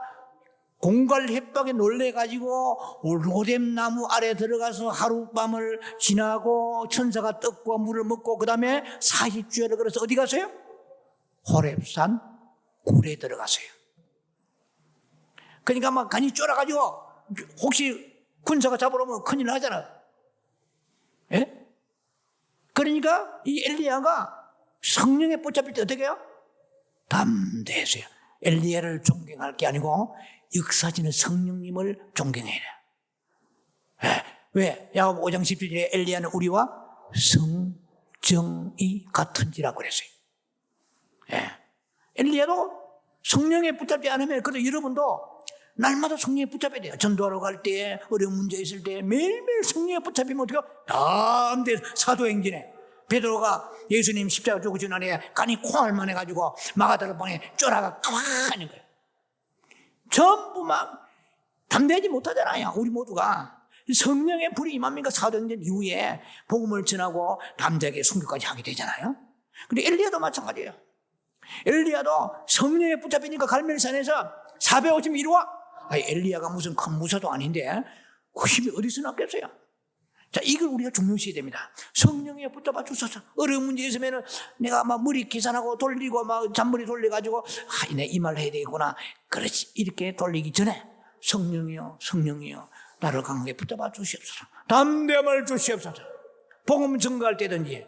Speaker 1: 공갈 햇박에 놀래가지고 로뎀나무 아래 들어가서 하룻밤을 지나고 천사가 떡과 물을 먹고 그 다음에 40주야를 걸어서 어디 가세요? 호렙산 굴에 들어가세요. 그러니까 막 간이 쫄아가지고 혹시 군사가 잡으러 오면 큰일 나잖아. 예? 그러니까 이 엘리야가 성령에 붙잡힐 때 어떻게 해요? 담대해서요. 엘리야를 존경할 게 아니고 역사지는 성령님을 존경해야 돼요. 왜? 야고보 5장 17절에 엘리야는 우리와 성정이 같은지라고 그랬어요. 엘리야도 성령에 붙잡지 않으면 그래도 여러분도 날마다 성령에 붙잡아야 돼요. 전도하러 갈 때, 어려운 문제 있을 때 매일매일 성령에 붙잡히면 어떻게 해요? 담대 사도행전에 베드로가 예수님 십자가 죽으신 날에 간이 콩알만 해가지고 마가다라 방에 쫄아가 가만히 거예요. 전부 막 담대하지 못하잖아요. 우리 모두가 성령의 불이 임합니까? 사도행전 이후에 복음을 전하고 담대하게 순교까지 하게 되잖아요. 근데 엘리야도 마찬가지예요. 엘리야도 성령에 붙잡히니까 갈멜산에서 450명 이루와 엘리야가 무슨 큰 무사도 아닌데 그 힘이 어디서 났겠어요? 자, 이걸 우리가 중요시해야 됩니다. 성령에 붙잡아 주소서. 어려운 문제 있으면은 내가 막 머리 계산하고 돌리고 막 잔머리 돌려가지고 내 이 말 해야 되겠구나. 그렇지. 이렇게 돌리기 전에 성령이요, 성령이요. 나를 강하게 붙잡아 주시옵소서. 담대함을 주시옵소서. 복음 증거할 때든지.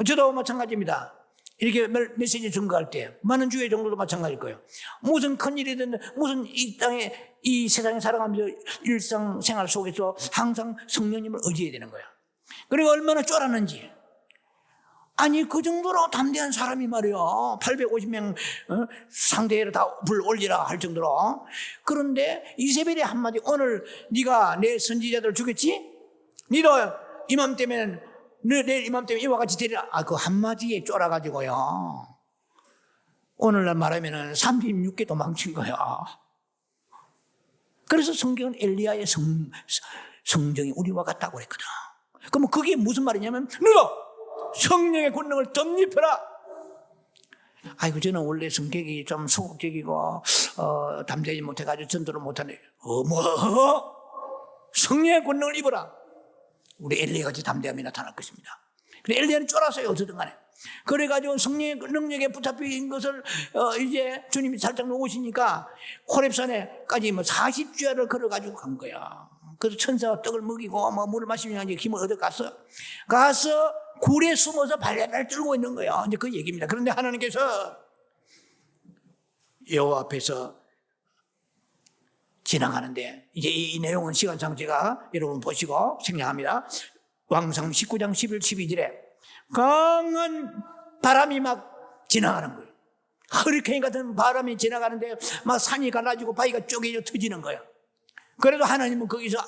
Speaker 1: 저도 마찬가지입니다. 이렇게 메시지 증거할 때 많은 주의 정도도 마찬가지일 거예요. 무슨 큰일이든 무슨 이 땅에 이 세상에 살아가면서 일상생활 속에서 항상 성령님을 의지해야 되는 거예요. 그리고 얼마나 쫄았는지. 아니 그 정도로 담대한 사람이 말이요 850명 상대로 다 불 올리라 할 정도로. 그런데 이세벨이 한마디 오늘 네가 내 선지자들을 죽였지? 너도 이맘때면 내일 이맘때면 이와 같이 되리라. 그 한마디에 쫄아가지고요 오늘날 말하면 36개 도망친 거야. 그래서 성경은 엘리야의 성정이 우리와 같다고 그랬거든. 그러면 그게 무슨 말이냐면 너가 성령의 권능을 덧입혀라. 아이고 저는 원래 성격이 좀 소극적이고 담대지 못해가지고 전도를 못하네. 성령의 권능을 입어라. 우리 엘리야같이 담대함이 나타날 것입니다. 근데 엘리야는 쫄았어요. 어쨌든 간에. 그래가지고 성령의 능력에 붙잡힌 것을 이제 주님이 살짝 놓으시니까 호렙산에까지 40주야를 걸어가지고 간 거야. 그래서 천사가 떡을 먹이고 물을 마시면 이제 힘을 얻어가서 가서 굴에 숨어서 발레발 떨고 있는 거예요. 이제 그 얘기입니다. 그런데 하나님께서 여호와 앞에서 지나가는데 이제 이 내용은 시간상 제가 여러분 보시고 생략합니다. 왕상 19장 11, 12절에 강한 바람이 막 지나가는 거예요. 허리케인 같은 바람이 지나가는데 막 산이 갈라지고 바위가 쪼개져 터지는 거예요. 그래도 하나님은 거기서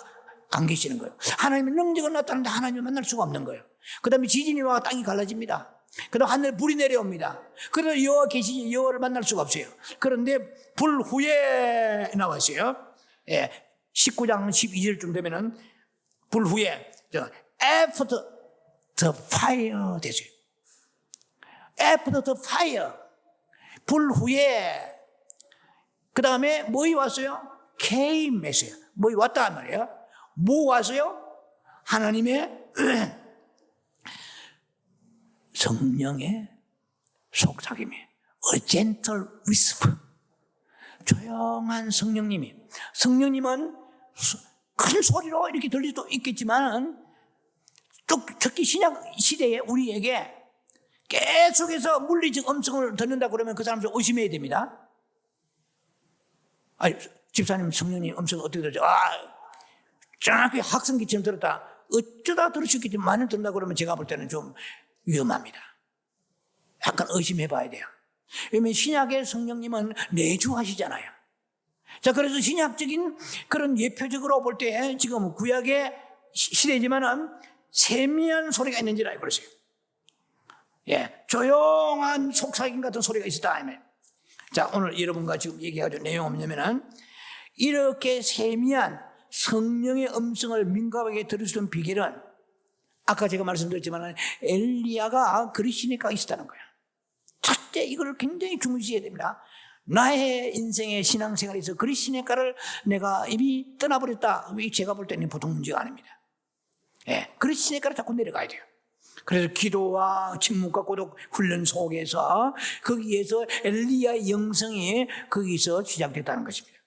Speaker 1: 안 계시는 거예요. 하나님의 능력은 나타나는데 하나님을 만날 수가 없는 거예요. 그 다음에 지진이 와 땅이 갈라집니다. 그 다음에 하늘에 불이 내려옵니다. 그래도 여호와 계시지 여호와를 만날 수가 없어요. 그런데 불 후에 나와 있어요. 19장 12절쯤 되면은 불 후에 after the fire 되세요. after the fire 불 후에 그 다음에 뭐이 왔어요? came 했어요. 뭐이 왔다 말이에요. 뭐 왔어요? 하나님의 성령의 속삭임이 a gentle whisper 조용한 성령님은 큰 소리로 이렇게 들릴 수도 있겠지만 또 특히 신약 시대에 우리에게 계속해서 물리적 음성을 듣는다 그러면 그 사람들 의심해야 됩니다. 아니, 집사님 성령님 음성을 어떻게 들었죠? 정확히 학성기처럼 들었다. 어쩌다 들을 수 있겠지만 많이 듣는다 그러면 제가 볼 때는 좀 위험합니다. 약간 의심해 봐야 돼요. 왜냐하면 신약의 성령님은 내주하시잖아요. 자, 그래서 신약적인 그런 예표적으로 볼 때 지금 구약의 시대지만은 세미한 소리가 있는지를 알고 그러세요. 조용한 속삭임 같은 소리가 있었다. 자, 오늘 여러분과 지금 얘기하죠. 내용은 뭐냐면은 이렇게 세미한 성령의 음성을 민감하게 들을 수 있는 비결은 아까 제가 말씀드렸지만 엘리야가 그리시니까 있었다는 거예요. 첫째 이걸 굉장히 중시해야 됩니다. 나의 인생의 신앙생활에서 그리시니까를 내가 이미 떠나버렸다. 제가 볼 때는 보통 문제가 아닙니다. 그리시니까를 자꾸 내려가야 돼요. 그래서 기도와 침묵과 고독 훈련 속에서 거기에서 엘리야의 영성이 거기서 시작됐다는 것입니다.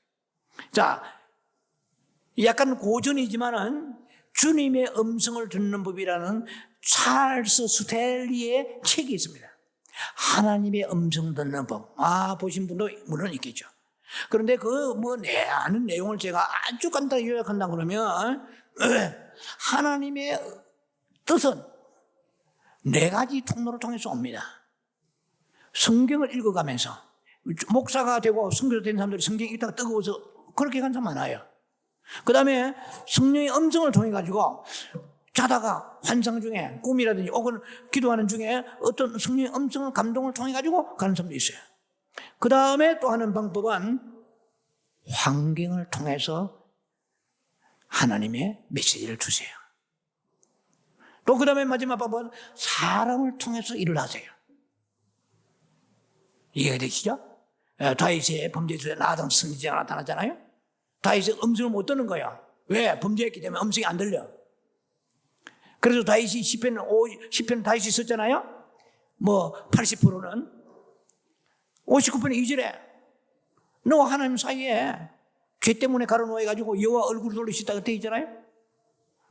Speaker 1: 자, 약간 고전이지만은 주님의 음성을 듣는 법이라는 찰스 스텔리의 책이 있습니다. 하나님의 음성 듣는 법. 보신 분도 물론 있겠죠. 그런데 내 아는 내용을 제가 아주 간단히 요약한다 그러면 하나님의 뜻은 네 가지 통로를 통해서 옵니다. 성경을 읽어가면서 목사가 되고 선교사 된 사람들이 성경 읽다가 뜨거워서 그렇게 간 사람 많아요. 그 다음에 성령의 음성을 통해 가지고 자다가 환상 중에 꿈이라든지 혹은 기도하는 중에 어떤 성령의 음성을 감동을 통해 가지고 가는 사람도 있어요. 그 다음에 또 하는 방법은 환경을 통해서 하나님의 메시지를 주세요. 또 그 다음에 마지막 방법은 사람을 통해서 일을 하세요. 이해가 되시죠? 다윗의 범죄에서 나단 선지자가 나타나잖아요. 다윗의 음성을 못 듣는 거야. 왜? 범죄했기 때문에 음성이 안 들려. 그래서 다윗이 시편 다윗이 썼잖아요. 80%는 59편의 2절에 너와 하나님 사이에 죄 때문에 가로놓여가지고 여호와 얼굴을 돌릴 수 있다고 되어 있잖아요.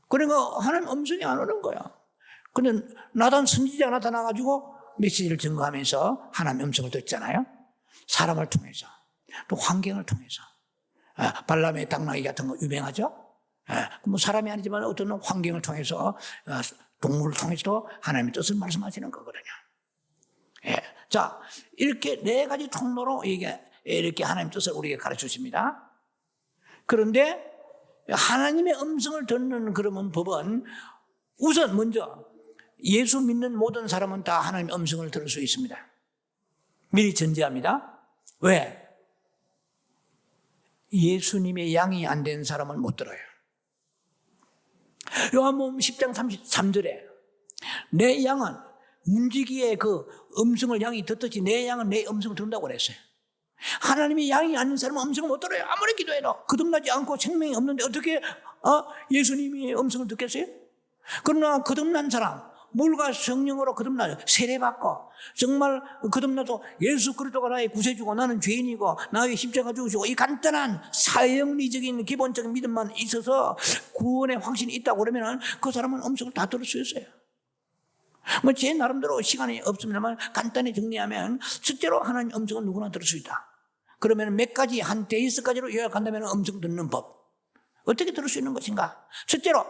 Speaker 1: 그러니까 하나님 음성이 안 오는 거야. 근데 나단 선지자가 나타나가지고 메시지를 증거하면서 하나님의 음성을 듣잖아요. 사람을 통해서 또 환경을 통해서 발람의 당나귀 같은 거 유명하죠. 사람이 아니지만 어떤 환경을 통해서 동물을 통해서도 하나님의 뜻을 말씀하시는 거거든요. 자, 이렇게 네 가지 통로로 이렇게 하나님의 뜻을 우리에게 가르쳐 주십니다. 그런데 하나님의 음성을 듣는 그런 법은 우선 먼저 예수 믿는 모든 사람은 다 하나님의 음성을 들을 수 있습니다. 미리 전제합니다. 왜? 예수님의 양이 안 된 사람은 못 들어요. 요한복음 10장 33절에 내 양은 문지기의 그 음성을 양이 듣듯이 내 양은 내 음성을 듣는다고 그랬어요. 하나님의 양이 아닌 사람은 음성을 못 들어요. 아무리 기도해도 거듭나지 않고 생명이 없는데 어떻게 예수님의 음성을 듣겠어요? 그러나 거듭난 사람, 물과 성령으로 거듭나요. 세례받고 정말 거듭나서 예수 그리스도가 나의 구세주고 나는 죄인이고 나의 십자가 죽으시고 이 간단한 사형리적인 기본적인 믿음만 있어서 구원의 확신이 있다고 그러면 그 사람은 음성을 다 들을 수 있어요. 뭐 제 나름대로 시간이 없습니다만 간단히 정리하면 첫째로 하나님 음성은 누구나 들을 수 있다. 그러면 몇 가지 한 데이스까지로 요약한다면 음성 듣는 법 어떻게 들을 수 있는 것인가? 첫째로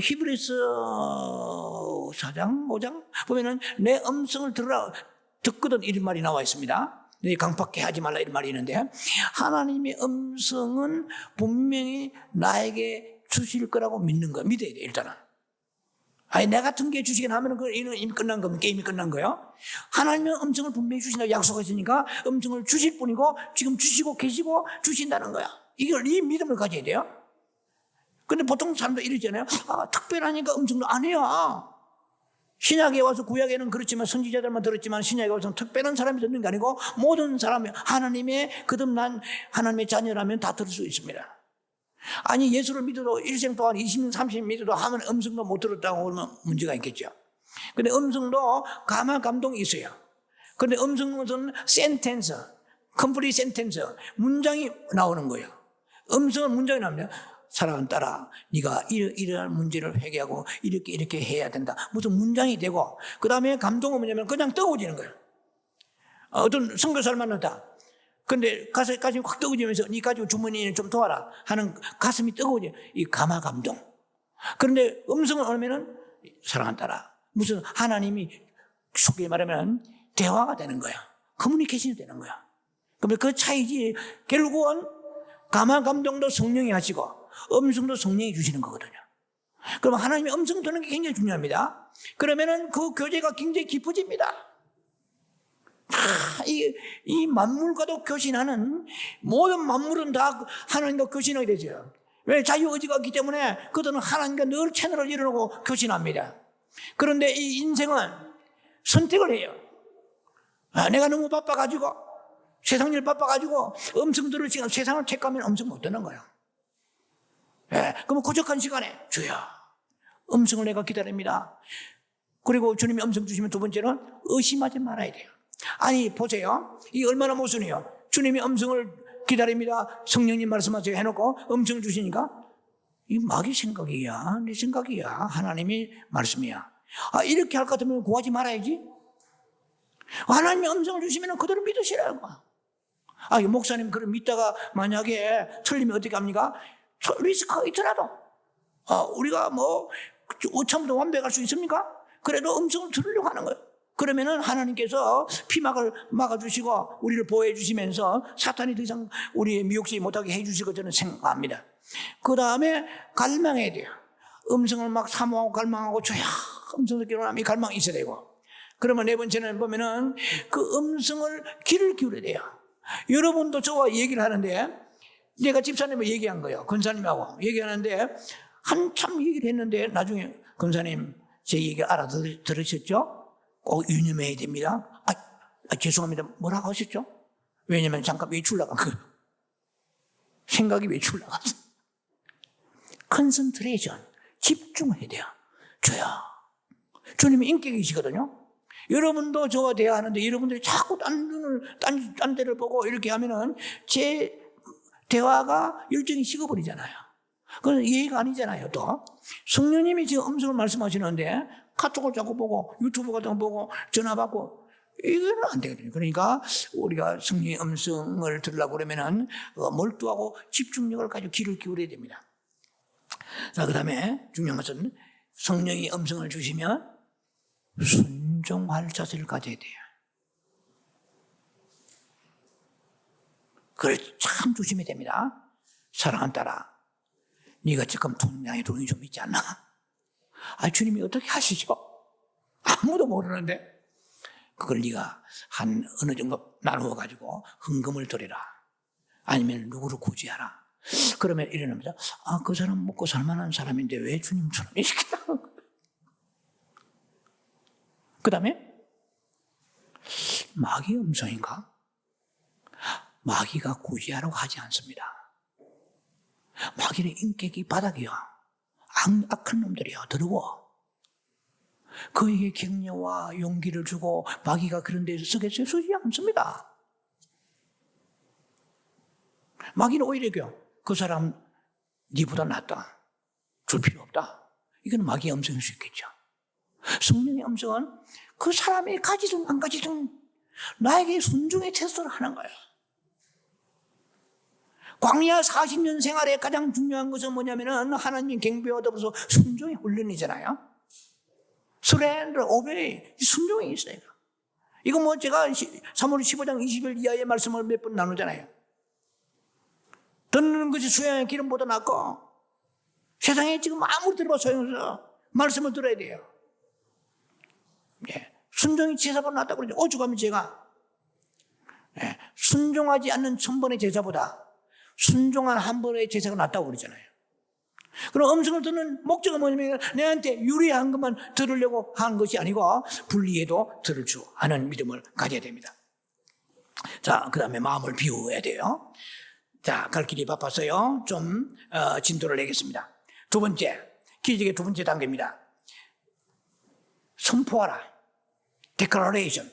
Speaker 1: 히브리서 4장 5장 보면은 내 음성을 들으라 듣거든 이런 말이 나와 있습니다. 네, 강팍해 하지 말라 이런 말이 있는데 하나님의 음성은 분명히 나에게 주실 거라고 믿는 거야. 믿어야 돼 일단은. 아니 내 같은 게 주시긴 하면 그 이미 끝난 거면 게임이 끝난 거예요. 하나님의 음성을 분명히 주신다고 약속하시니까 음성을 주실 뿐이고 지금 주시고 계시고 주신다는 거야. 이 믿음을 가져야 돼요. 근데 보통 사람도 이러잖아요. 특별하니까 음성도 안 해요. 신약에 와서 구약에는 그렇지만 선지자들만 들었지만 신약에 와서 특별한 사람이 듣는 게 아니고 모든 사람이 하나님의 거듭난 하나님의 자녀라면 다 들을 수 있습니다. 아니 예수를 믿어도 일생 동안 20년 30년 믿어도 하면 음성도 못 들었다고 그러면 문제가 있겠죠. 근데 음성도 감화 감동이 있어요. 근데 음성은 센텐스, 컴플리트 센텐스, 문장이 나오는 거예요. 음성은 문장이 나옵니다. 사랑하는 딸아, 네가 이러한 문제를 해결하고 이렇게 해야 된다. 무슨 문장이 되고 그 다음에 감동은 뭐냐면 그냥 뜨거워지는 거예요. 어떤 선교사를 만났다. 근데 가슴이 확 뜨거워지면서 네 가지고 주머니에 좀 도와라 하는 가슴이 뜨거워져. 이 감화 감동. 그런데 음성을 오면은 사랑하는 딸아, 무슨 하나님이 쉽게 말하면 대화가 되는 거야. 커뮤니케이션이 되는 거야. 그러면 그 차이지 결국은 감화 감동도 성령이 하시고 음성도 성령이 주시는 거거든요. 그러면 하나님의 음성 듣는 게 굉장히 중요합니다. 그러면은 그 교제가 굉장히 깊어집니다. 이 만물과도 교신하는 모든 만물은 다 하나님과 교신하게 되죠. 왜? 자유의지가 있기 때문에 그들은 하나님과 늘 채널을 이루고 교신합니다. 그런데 이 인생은 선택을 해요. 내가 너무 바빠가지고 세상 일 바빠가지고 음성 들을 시간 세상을 택하면 음성 못 듣는 거예요. 그러면 고적한 시간에 주여 음성을 내가 기다립니다. 그리고 주님이 음성 주시면 두 번째는 의심하지 말아야 돼요. 아니 보세요. 이 얼마나 모순이에요. 주님이 음성을 기다립니다. 성령님 말씀하세요 해놓고 음성 주시니까 이 마귀 생각이야. 내 생각이야. 하나님이 말씀이야. 이렇게 할 것 같으면 구하지 말아야지. 하나님이 음성을 주시면 그대로 믿으시라고. 목사님 그걸 믿다가 만약에 틀리면 어떻게 합니까? 리스크가 있더라도 우리가 뭐 처음부터 완벽할 수 있습니까? 그래도 음성을 들으려고 하는 거예요. 그러면은 하나님께서 피막을 막아주시고 우리를 보호해 주시면서 사탄이 더 이상 우리의 미혹시키지 못하게 해 주실 것 저는 생각합니다. 그 다음에 갈망해야 돼요. 음성을 막 사모하고 갈망하고 줘야 음성 듣기로 하면 이 갈망이 있어야 되고, 그러면 네 번째는 보면은 그 음성을 귀를 기울여야 돼요. 여러분도 저와 얘기를 하는데 내가 집사님을 얘기한 거예요. 권사님하고 얘기하는데 한참 얘기를 했는데 나중에 권사님 제 얘기 알아들으셨죠? 꼭 유념해야 됩니다. 죄송합니다. 뭐라고 하셨죠? 왜냐면 잠깐 외출 나간 거예요. 생각이 외출 나갔어. 컨센트레이션, 집중해야 돼요. 줘야. 주님이 인격이시거든요. 여러분도 저와 대화하는데 여러분들이 자꾸 딴 데를 보고 이렇게 하면은 제 대화가 열정이 식어버리잖아요. 그건 예의가 아니잖아요. 또 성령님이 지금 음성을 말씀하시는데 카톡을 자꾸 보고 유튜브 같은 거 보고 전화 받고 이거는 안 되거든요. 그러니까 우리가 성령의 음성을 들으려고 그러면은 몰두하고 집중력을 가지고 귀를 기울여야 됩니다. 자, 그 다음에 중요한 것은 성령이 음성을 주시면 순종할 자세를 가져야 돼요. 그걸 참 조심해야 됩니다. 사랑하는 딸아, 네가 지금 통장에 돈이 좀 있지 않나? 주님이 어떻게 하시죠? 아무도 모르는데 그걸 네가 한 어느 정도 나누어 가지고 헌금을 드려라. 아니면 누구를 구제하라. 그러면 이러합니다. 그 사람 먹고 살만한 사람인데 왜 주님처럼 이렇게 나온 거예요? 그 다음에 마귀 음성인가? 마귀가 구제하라고 하지 않습니다. 마귀는 인격이 바닥이야. 악한 놈들이야. 더러워. 그에게 격려와 용기를 주고 마귀가 그런 데서 쓰겠어요? 쓰지 않습니다. 마귀는 오히려 그 사람 니보다 낫다. 줄 필요 없다. 이건 마귀의 음성일 수 있겠죠. 성령의 음성은 그 사람이 가지든 안 가지든 나에게 순종의 테스트를 하는 거예요. 광야 40년 생활에 가장 중요한 것은 뭐냐면은 하나님 경배와 더불어서 순종의 훈련이잖아요. surrender, obey, 순종이 있어요. 이거 뭐 제가 사무엘 15장 20일 이하의 말씀을 몇 번 나누잖아요. 듣는 것이 수양의 기름보다 낫고 세상에 지금 아무리 들어봐 소용없어. 말씀을 들어야 돼요. 예. 순종이 제사보다 낫다고 그러죠. 오죽하면 제가 순종하지 않는 1000번의 제사보다 순종한 한 번의 제사가 낫다고 그러잖아요. 그럼 음성을 듣는 목적은 뭐냐면 내한테 유리한 것만 들으려고 한 것이 아니고 불리해도 들을 줄 아는 믿음을 가져야 됩니다. 자, 그 다음에 마음을 비워야 돼요. 자, 갈 길이 바빠서요. 좀 진도를 내겠습니다. 두 번째, 기적의 두 번째 단계입니다. 선포하라. declaration.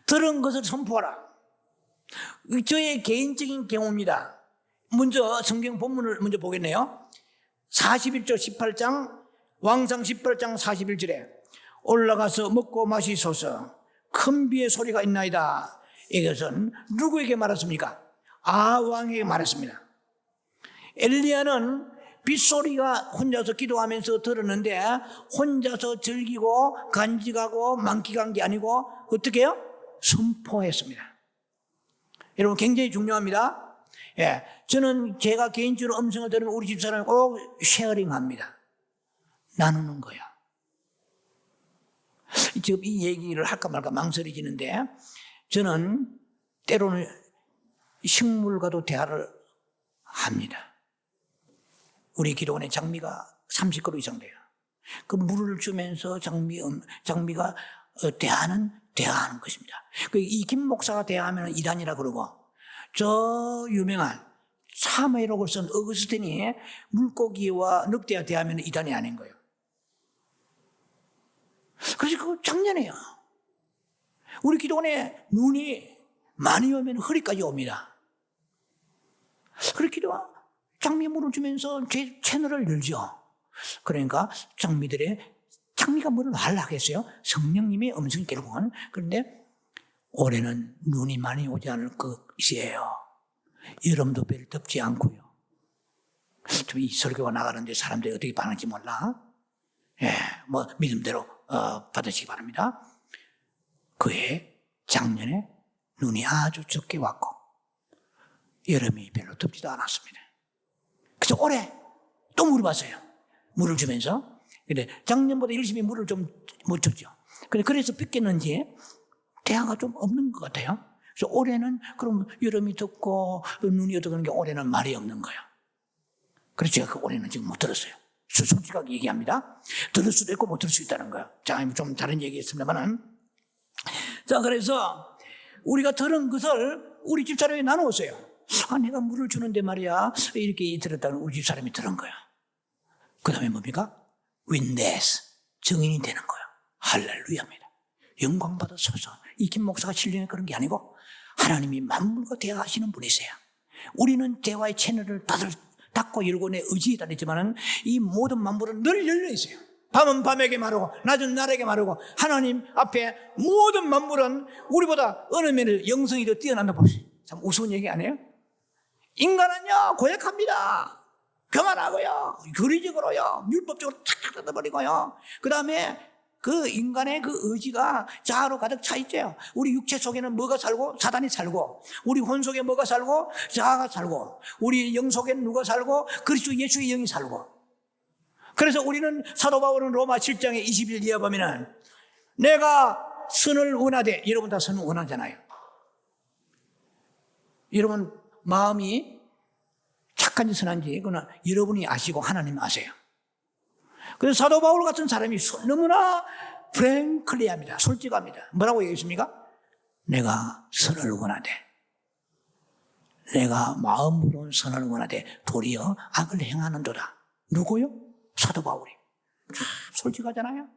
Speaker 1: 들은 것을 선포하라. 저의 개인적인 경우입니다. 먼저 성경 본문을 먼저 보겠네요. 41절 18장 왕상 18장 41절에 올라가서 먹고 마시소서 큰 비의 소리가 있나이다. 이것은 누구에게 말했습니까? 왕에게 말했습니다. 엘리야는 빗소리가 혼자서 기도하면서 들었는데 혼자서 즐기고 간직하고 만끽한 게 아니고 어떻게 해요? 선포했습니다. 여러분 굉장히 중요합니다. 예, 저는 제가 개인적으로 음성을 들으면 우리 집사람이 꼭 쉐어링합니다. 나누는 거야. 지금 이 얘기를 할까 말까 망설여지는데 저는 때로는 식물과도 대화를 합니다. 우리 기도원에 장미가 30그루 이상 돼요. 그 물을 주면서 장미가 대화하는 것입니다. 이 김 목사가 대화하면 이단이라 그러고 저 유명한 사무엘록을 쓴 어거스틴이 물고기와 늑대와 대하면 이단이 아닌 거예요. 그래서 그거 작년에요. 우리 기도원에 눈이 많이 오면 허리까지 옵니다. 그렇게 기도와 장미 물을 주면서 제 채널을 열죠. 그러니까 장미가 뭐를 하려겠어요? 성령님의 음성이 결국은. 그런데 올해는 눈이 많이 오지 않을 것이에요. 여름도 별 덥지 않고요. 좀 이 설교가 나가는데 사람들이 어떻게 반응할지 몰라. 예, 뭐 믿음대로 받으시기 바랍니다. 그해 작년에 눈이 아주 적게 왔고 여름이 별로 덥지도 않았습니다. 그래서 올해 또 물을 봤어요. 물을 주면서. 근데 작년보다 열심히 물을 좀 못 줬죠. 그래서 삐겠는지 대화가 좀 없는 것 같아요. 그래서 올해는 그럼 여름이 덥고 눈이 어두운 게 올해는 말이 없는 거예요. 그래서 제가 그 올해는 지금 못 들었어요. 솔직하게 얘기합니다. 들을 수도 있고 못 들을 수 있다는 거예요. 자, 좀 다른 얘기했습니다만은. 자, 그래서 우리가 들은 것을 우리 집사람이 나누었어요. 내가 물을 주는데 말이야. 이렇게 들었다는 우리 집사람이 들은 거야. 그 다음에 뭡니까? 윈네스. 증인이 되는 거야. 할렐루야입니다. 영광 받으소서. 이 김 목사가 신령해 그런 게 아니고 하나님이 만물과 대화하시는 분이세요. 우리는 대화의 채널을 닫고 열고 내 의지에 다녔지만은 이 모든 만물은 늘 열려 있어요. 밤은 밤에게 마르고 낮은 날에게 마르고 하나님 앞에 모든 만물은 우리보다 어느 면에서 영성이 더 뛰어난다 봅시다. 참 우스운 얘기 아니에요? 인간은요 고약합니다. 교만하고요, 교리적으로요, 율법적으로 탁탁 뜯어버리고요. 그 다음에 그 인간의 그 의지가 자아로 가득 차 있죠. 우리 육체 속에는 뭐가 살고 사단이 살고, 우리 혼 속에 뭐가 살고 자아가 살고, 우리 영 속에는 누가 살고 그리스도 예수의 영이 살고. 그래서 우리는 사도 바울은 로마 7장에 20일 이하 보면은 내가 선을 원하되, 여러분 다 선을 원하잖아요. 여러분 마음이 착한지 선한지 그건 여러분이 아시고 하나님 아세요. 그래서 사도 바울 같은 사람이 너무나 프랭클리합니다. 솔직합니다. 뭐라고 얘기했습니까? 내가 선을 원하되, 내가 마음으로 선을 원하되 도리어 악을 행하는도다. 누구요? 사도 바울이. 참 솔직하잖아요.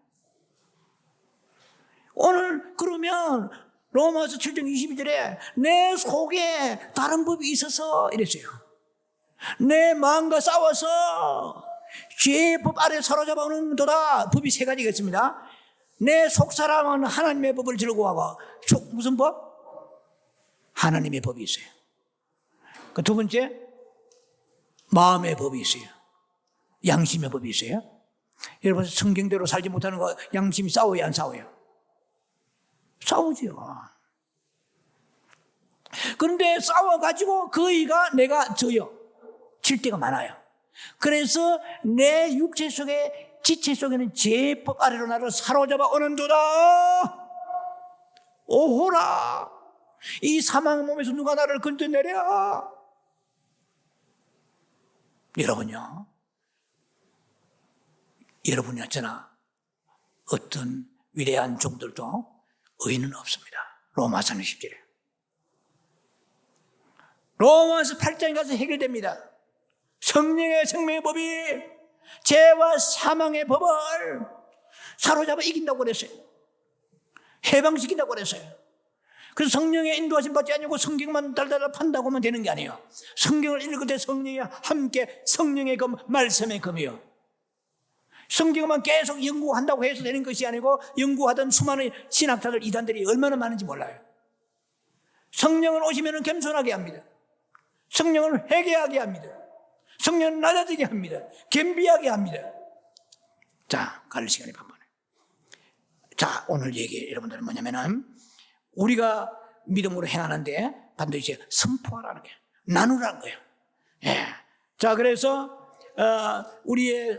Speaker 1: 오늘 그러면 로마서 7장 22절에 내 속에 다른 법이 있어서 이랬어요. 내 마음과 싸워서 죄의 법 아래 사로잡아 오는도다. 법이 세 가지가 있습니다. 내 속사람은 하나님의 법을 즐거워하고, 무슨 법? 하나님의 법이 있어요. 그 두 번째, 마음의 법이 있어요. 양심의 법이 있어요. 여러분 성경대로 살지 못하는 거 양심이 싸워요, 안 싸워요? 싸우죠. 그런데 싸워가지고 거의가 내가 져요. 질 때가 많아요. 그래서 내 육체 속에, 지체 속에는 죄법 아래로 나를 사로잡아 오는도다. 오호라, 이 사망의 몸에서 누가 나를 건져내랴. 여러분요, 여러분이나 저나 어떤 위대한 종들도 의인은 없습니다. 로마서 10절에. 로마서 8장에 가서 해결됩니다. 성령의 생명의 법이 죄와 사망의 법을 사로잡아 이긴다고 그랬어요. 해방시킨다고 그랬어요. 그래서 성령의 인도하심 받지 아니고 성경만 달달달 판다고 하면 되는 게 아니에요. 성경을 읽을 때 성령이 함께, 성령의 검, 말씀의 검이요. 성경만 계속 연구한다고 해서 되는 것이 아니고, 연구하던 수많은 신학자들, 이단들이 얼마나 많은지 몰라요. 성령은 오시면 겸손하게 합니다. 성령을 회개하게 합니다. 성령을 낮아지게 합니다. 겸비하게 합니다. 자, 가를 시간이 반반에. 자, 오늘 얘기 여러분들은 뭐냐면은, 우리가 믿음으로 행하는데 반드시 선포하라는 거예요. 나누라는 거예요. 예. 자, 그래서 우리의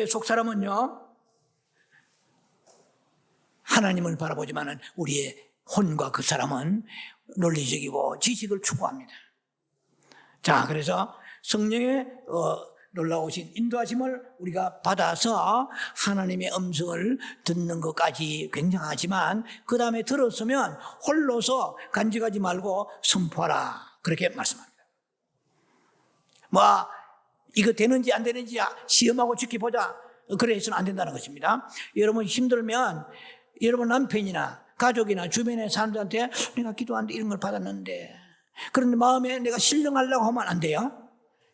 Speaker 1: 속사람은요, 하나님을 바라보지만은 우리의 혼과 그 사람은 논리적이고 지식을 추구합니다. 자, 그래서 성령의 놀라우신 인도하심을 우리가 받아서 하나님의 음성을 듣는 것까지 굉장하지만, 그 다음에 들었으면 홀로서 간직하지 말고 선포하라, 그렇게 말씀합니다. 이거 되는지 안 되는지 시험하고 지켜보자, 그래서는 안 된다는 것입니다. 여러분 힘들면 여러분 남편이나 가족이나 주변의 사람들한테 내가 기도하는데 이런 걸 받았는데, 그런데 마음에 내가 신령하려고 하면 안 돼요.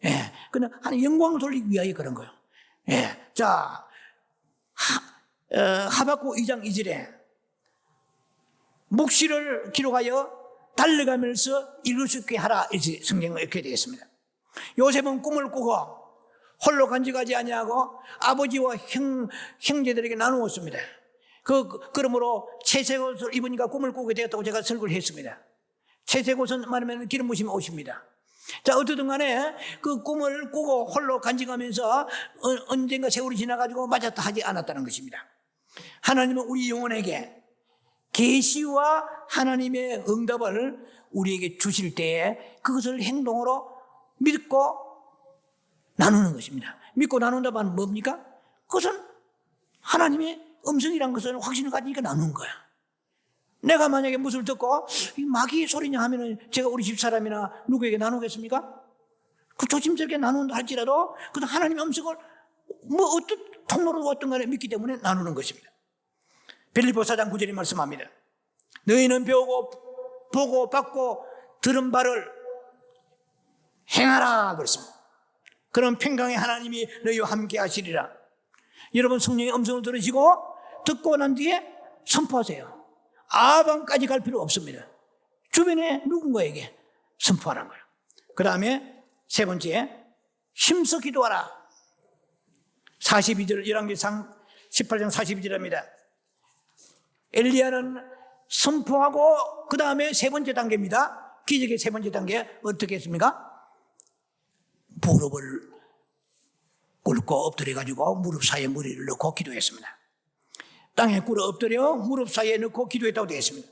Speaker 1: 예. 그냥 영광을 돌리기 위하여 그런 거예요. 예. 자, 하박국 2장 2절에 묵시를 기록하여 달려가면서 읽을 수 있게 하라, 이렇게 성경은 이렇게 되어 있습니다. 요셉은 꿈을 꾸고 홀로 간직하지 아니하고 아버지와 형제들에게 나누었습니다. 그러므로 채색 옷을 입으니까 꿈을 꾸게 되었다고 제가 설교를 했습니다. 채색 옷은 말하면 기름 부심이 옷입니다. 자, 어쨌든 간에 그 꿈을 꾸고 홀로 간직하면서 언젠가 세월이 지나가지고 맞았다 하지 않았다는 것입니다. 하나님은 우리 영혼에게 계시와 하나님의 응답을 우리에게 주실 때에 그것을 행동으로 믿고 나누는 것입니다. 믿고 나눈다면 뭡니까? 그것은 하나님의 음성이란 것은 확신을 가지니까 나누는 거야. 내가 만약에 무엇을 듣고 마귀의 소리냐 하면은 제가 우리 집사람이나 누구에게 나누겠습니까? 그 조심스럽게 나눈다 할지라도 그래도 하나님의 음성을 어떤 통로로 어떤 간에 믿기 때문에 나누는 것입니다. 빌립보 4장 9절에 말씀합니다. 너희는 배우고 보고 받고 들은 바를 행하라 그랬습니다. 그럼 평강의 하나님이 너희와 함께 하시리라. 여러분 성령의 음성을 들으시고 듣고 난 뒤에 선포하세요. 아방까지 갈 필요 없습니다. 주변에 누군가에게 선포하라는 거예요. 그 다음에 세 번째, 힘써 기도하라. 42절, 열왕기상 18장 42절입니다. 엘리야는 선포하고 그 다음에 세 번째 단계입니다. 기적의 세 번째 단계 어떻게 했습니까? 무릎을 꿇고 엎드려가지고 무릎 사이에 머리를 넣고 기도했습니다. 땅에 꿇어 엎드려 무릎 사이에 넣고 기도했다고 되어 있습니다.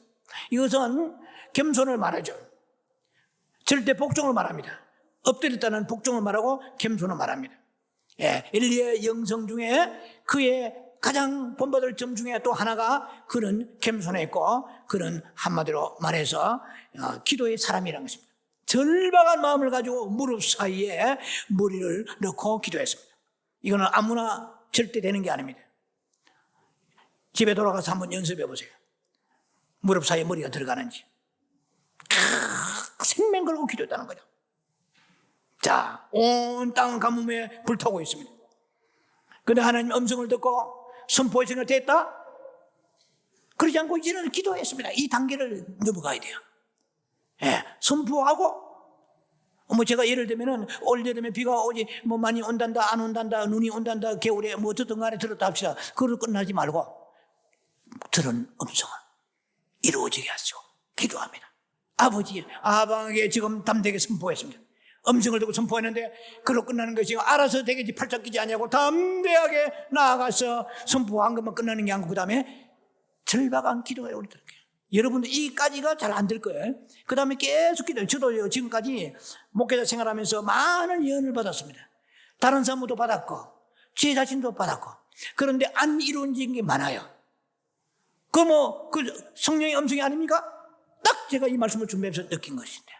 Speaker 1: 이것은 겸손을 말하죠. 절대 복종을 말합니다. 엎드렸다는 복종을 말하고 겸손을 말합니다. 예, 엘리야의 영성 중에 그의 가장 본받을 점 중에 또 하나가 그는 겸손했고 그는 한마디로 말해서 기도의 사람이라는 것입니다. 절박한 마음을 가지고 무릎 사이에 머리를 넣고 기도했습니다. 이거는 아무나 절대 되는 게 아닙니다. 집에 돌아가서 한번 연습해 보세요. 무릎 사이에 머리가 들어가는지. 생명 걸고 기도했다는 거죠. 자, 온 땅 가뭄에 불타고 있습니다. 그런데 하나님 음성을 듣고 선포의 생각이 됐다? 그러지 않고 이제는 기도했습니다. 이 단계를 넘어가야 돼요. 예, 선포하고, 제가 예를 들면은 올 여름에 비가 오지, 많이 온단다, 안 온단다, 눈이 온단다, 겨울에 어떻든 간에 들었다 합시다. 그걸 끝나지 말고, 들은 음성을 이루어지게 하시고, 기도합니다. 아버지, 아방에게 지금 담대하게 선포했습니다. 음성을 듣고 선포했는데 그걸로 끝나는 것이 알아서 되겠지 팔짝 끼지 아니하고 담대하게 나아가서 선포한 것만 끝나는 게 아니고 그 다음에 절박한 기도에 우리들에게 여러분들 이까지가 잘 안 될 거예요. 그 다음에 계속 기도해요. 저도 지금까지 목회자 생활하면서 많은 예언을 받았습니다. 다른 사람도 받았고 제 자신도 받았고 그런데 안 이루어진 게 많아요. 그 성령의 음성이 아닙니까? 딱 제가 이 말씀을 준비하면서 느낀 것인데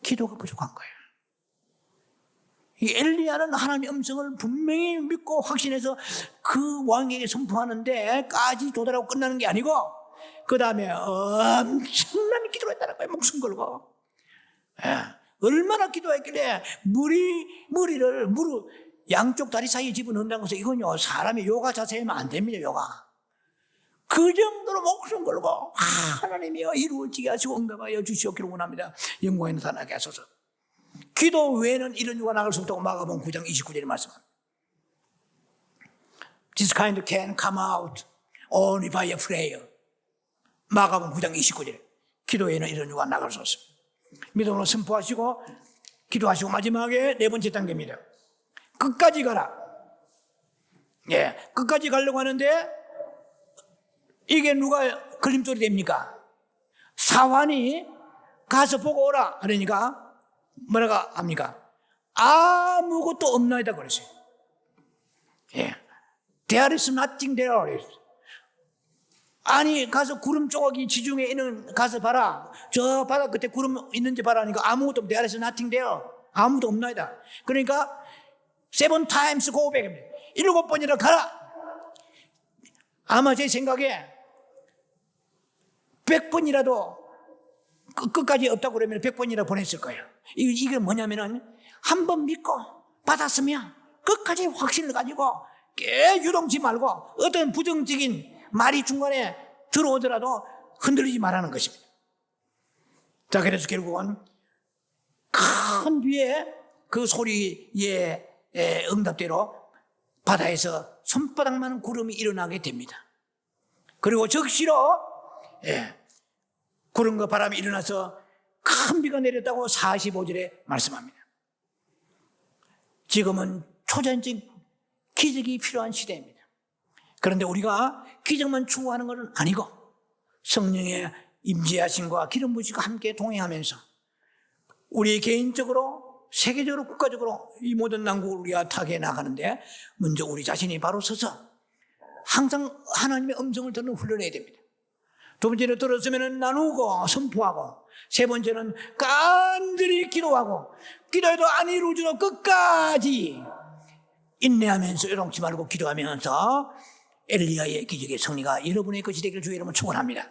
Speaker 1: 기도가 부족한 거예요. 이 엘리야는 하나님의 음성을 분명히 믿고 확신해서 그 왕에게 선포하는데까지 도달하고 끝나는 게 아니고 그 다음에 엄청난 기도를 했다는 거예요. 목숨 걸고. 예. 얼마나 기도했길래 머리를 무릎 양쪽 다리 사이에 집어넣는다는 것은 이건요 사람이 요가 자세하면 안 됩니다. 요가. 그 정도로 목숨 걸고 하나님이여 이루어지게 하시고 응답하여 주시옵기를 원합니다. 영광에 나타나게 하소서. 기도 외에는 이런 유가 나갈 수 없다고 마가복음 9장 29절에 말씀합니다. This kind can come out only by a prayer. 마가복음 9장 29절에 기도 외에는 이런 유가 나갈 수 없습니다. 믿음으로 선포하시고 기도하시고 마지막에 네 번째 단계입니다. 끝까지 가라. 예, 끝까지 가려고 하는데 이게 누가 걸림돌이 됩니까? 사환이 가서 보고 오라 그러니까 뭐라고 합니까? 아무것도 없나이다 그랬어요. 예. There is nothing there. 아니 가서 구름 조각이 지중해 있는 가서 봐라. 저 바다 끝에 구름 있는지 봐라 하니까 아무것도 없. There is nothing there. 아무도 없나이다. 그러니까 7 times go back. 7번이나 가라. 아마 제 생각에 100번이라도 끝까지 없다고 그러면 100번이라도 보냈을 거예요. 이게 뭐냐면은 한 번 믿고 받았으면 끝까지 확신을 가지고 유동치 말고 어떤 부정적인 말이 중간에 들어오더라도 흔들리지 말라는 것입니다. 자, 그래서 결국은 큰 뒤에 그 소리의 응답대로 바다에서 손바닥만한 구름이 일어나게 됩니다. 그리고 적시로 구름과 바람이 일어나서 큰 비가 내렸다고 45절에 말씀합니다. 지금은 초전적 기적이 필요한 시대입니다. 그런데 우리가 기적만 추구하는 것은 아니고 성령의 임재하심과 기름 부으심과 함께 동행하면서 우리 개인적으로 세계적으로 국가적으로 이 모든 난국을 우리가 타게 나가는데 먼저 우리 자신이 바로 서서 항상 하나님의 음성을 듣는 훈련해야 됩니다. 두 번째는 들었으면 나누고 선포하고 세 번째는 간절히 기도하고 기도해도 안 이루어져도 끝까지 인내하면서 요동치 말고 기도하면서 엘리야의 기적의 승리가 여러분의 것이 되기를 주의 이름으로 축원합니다.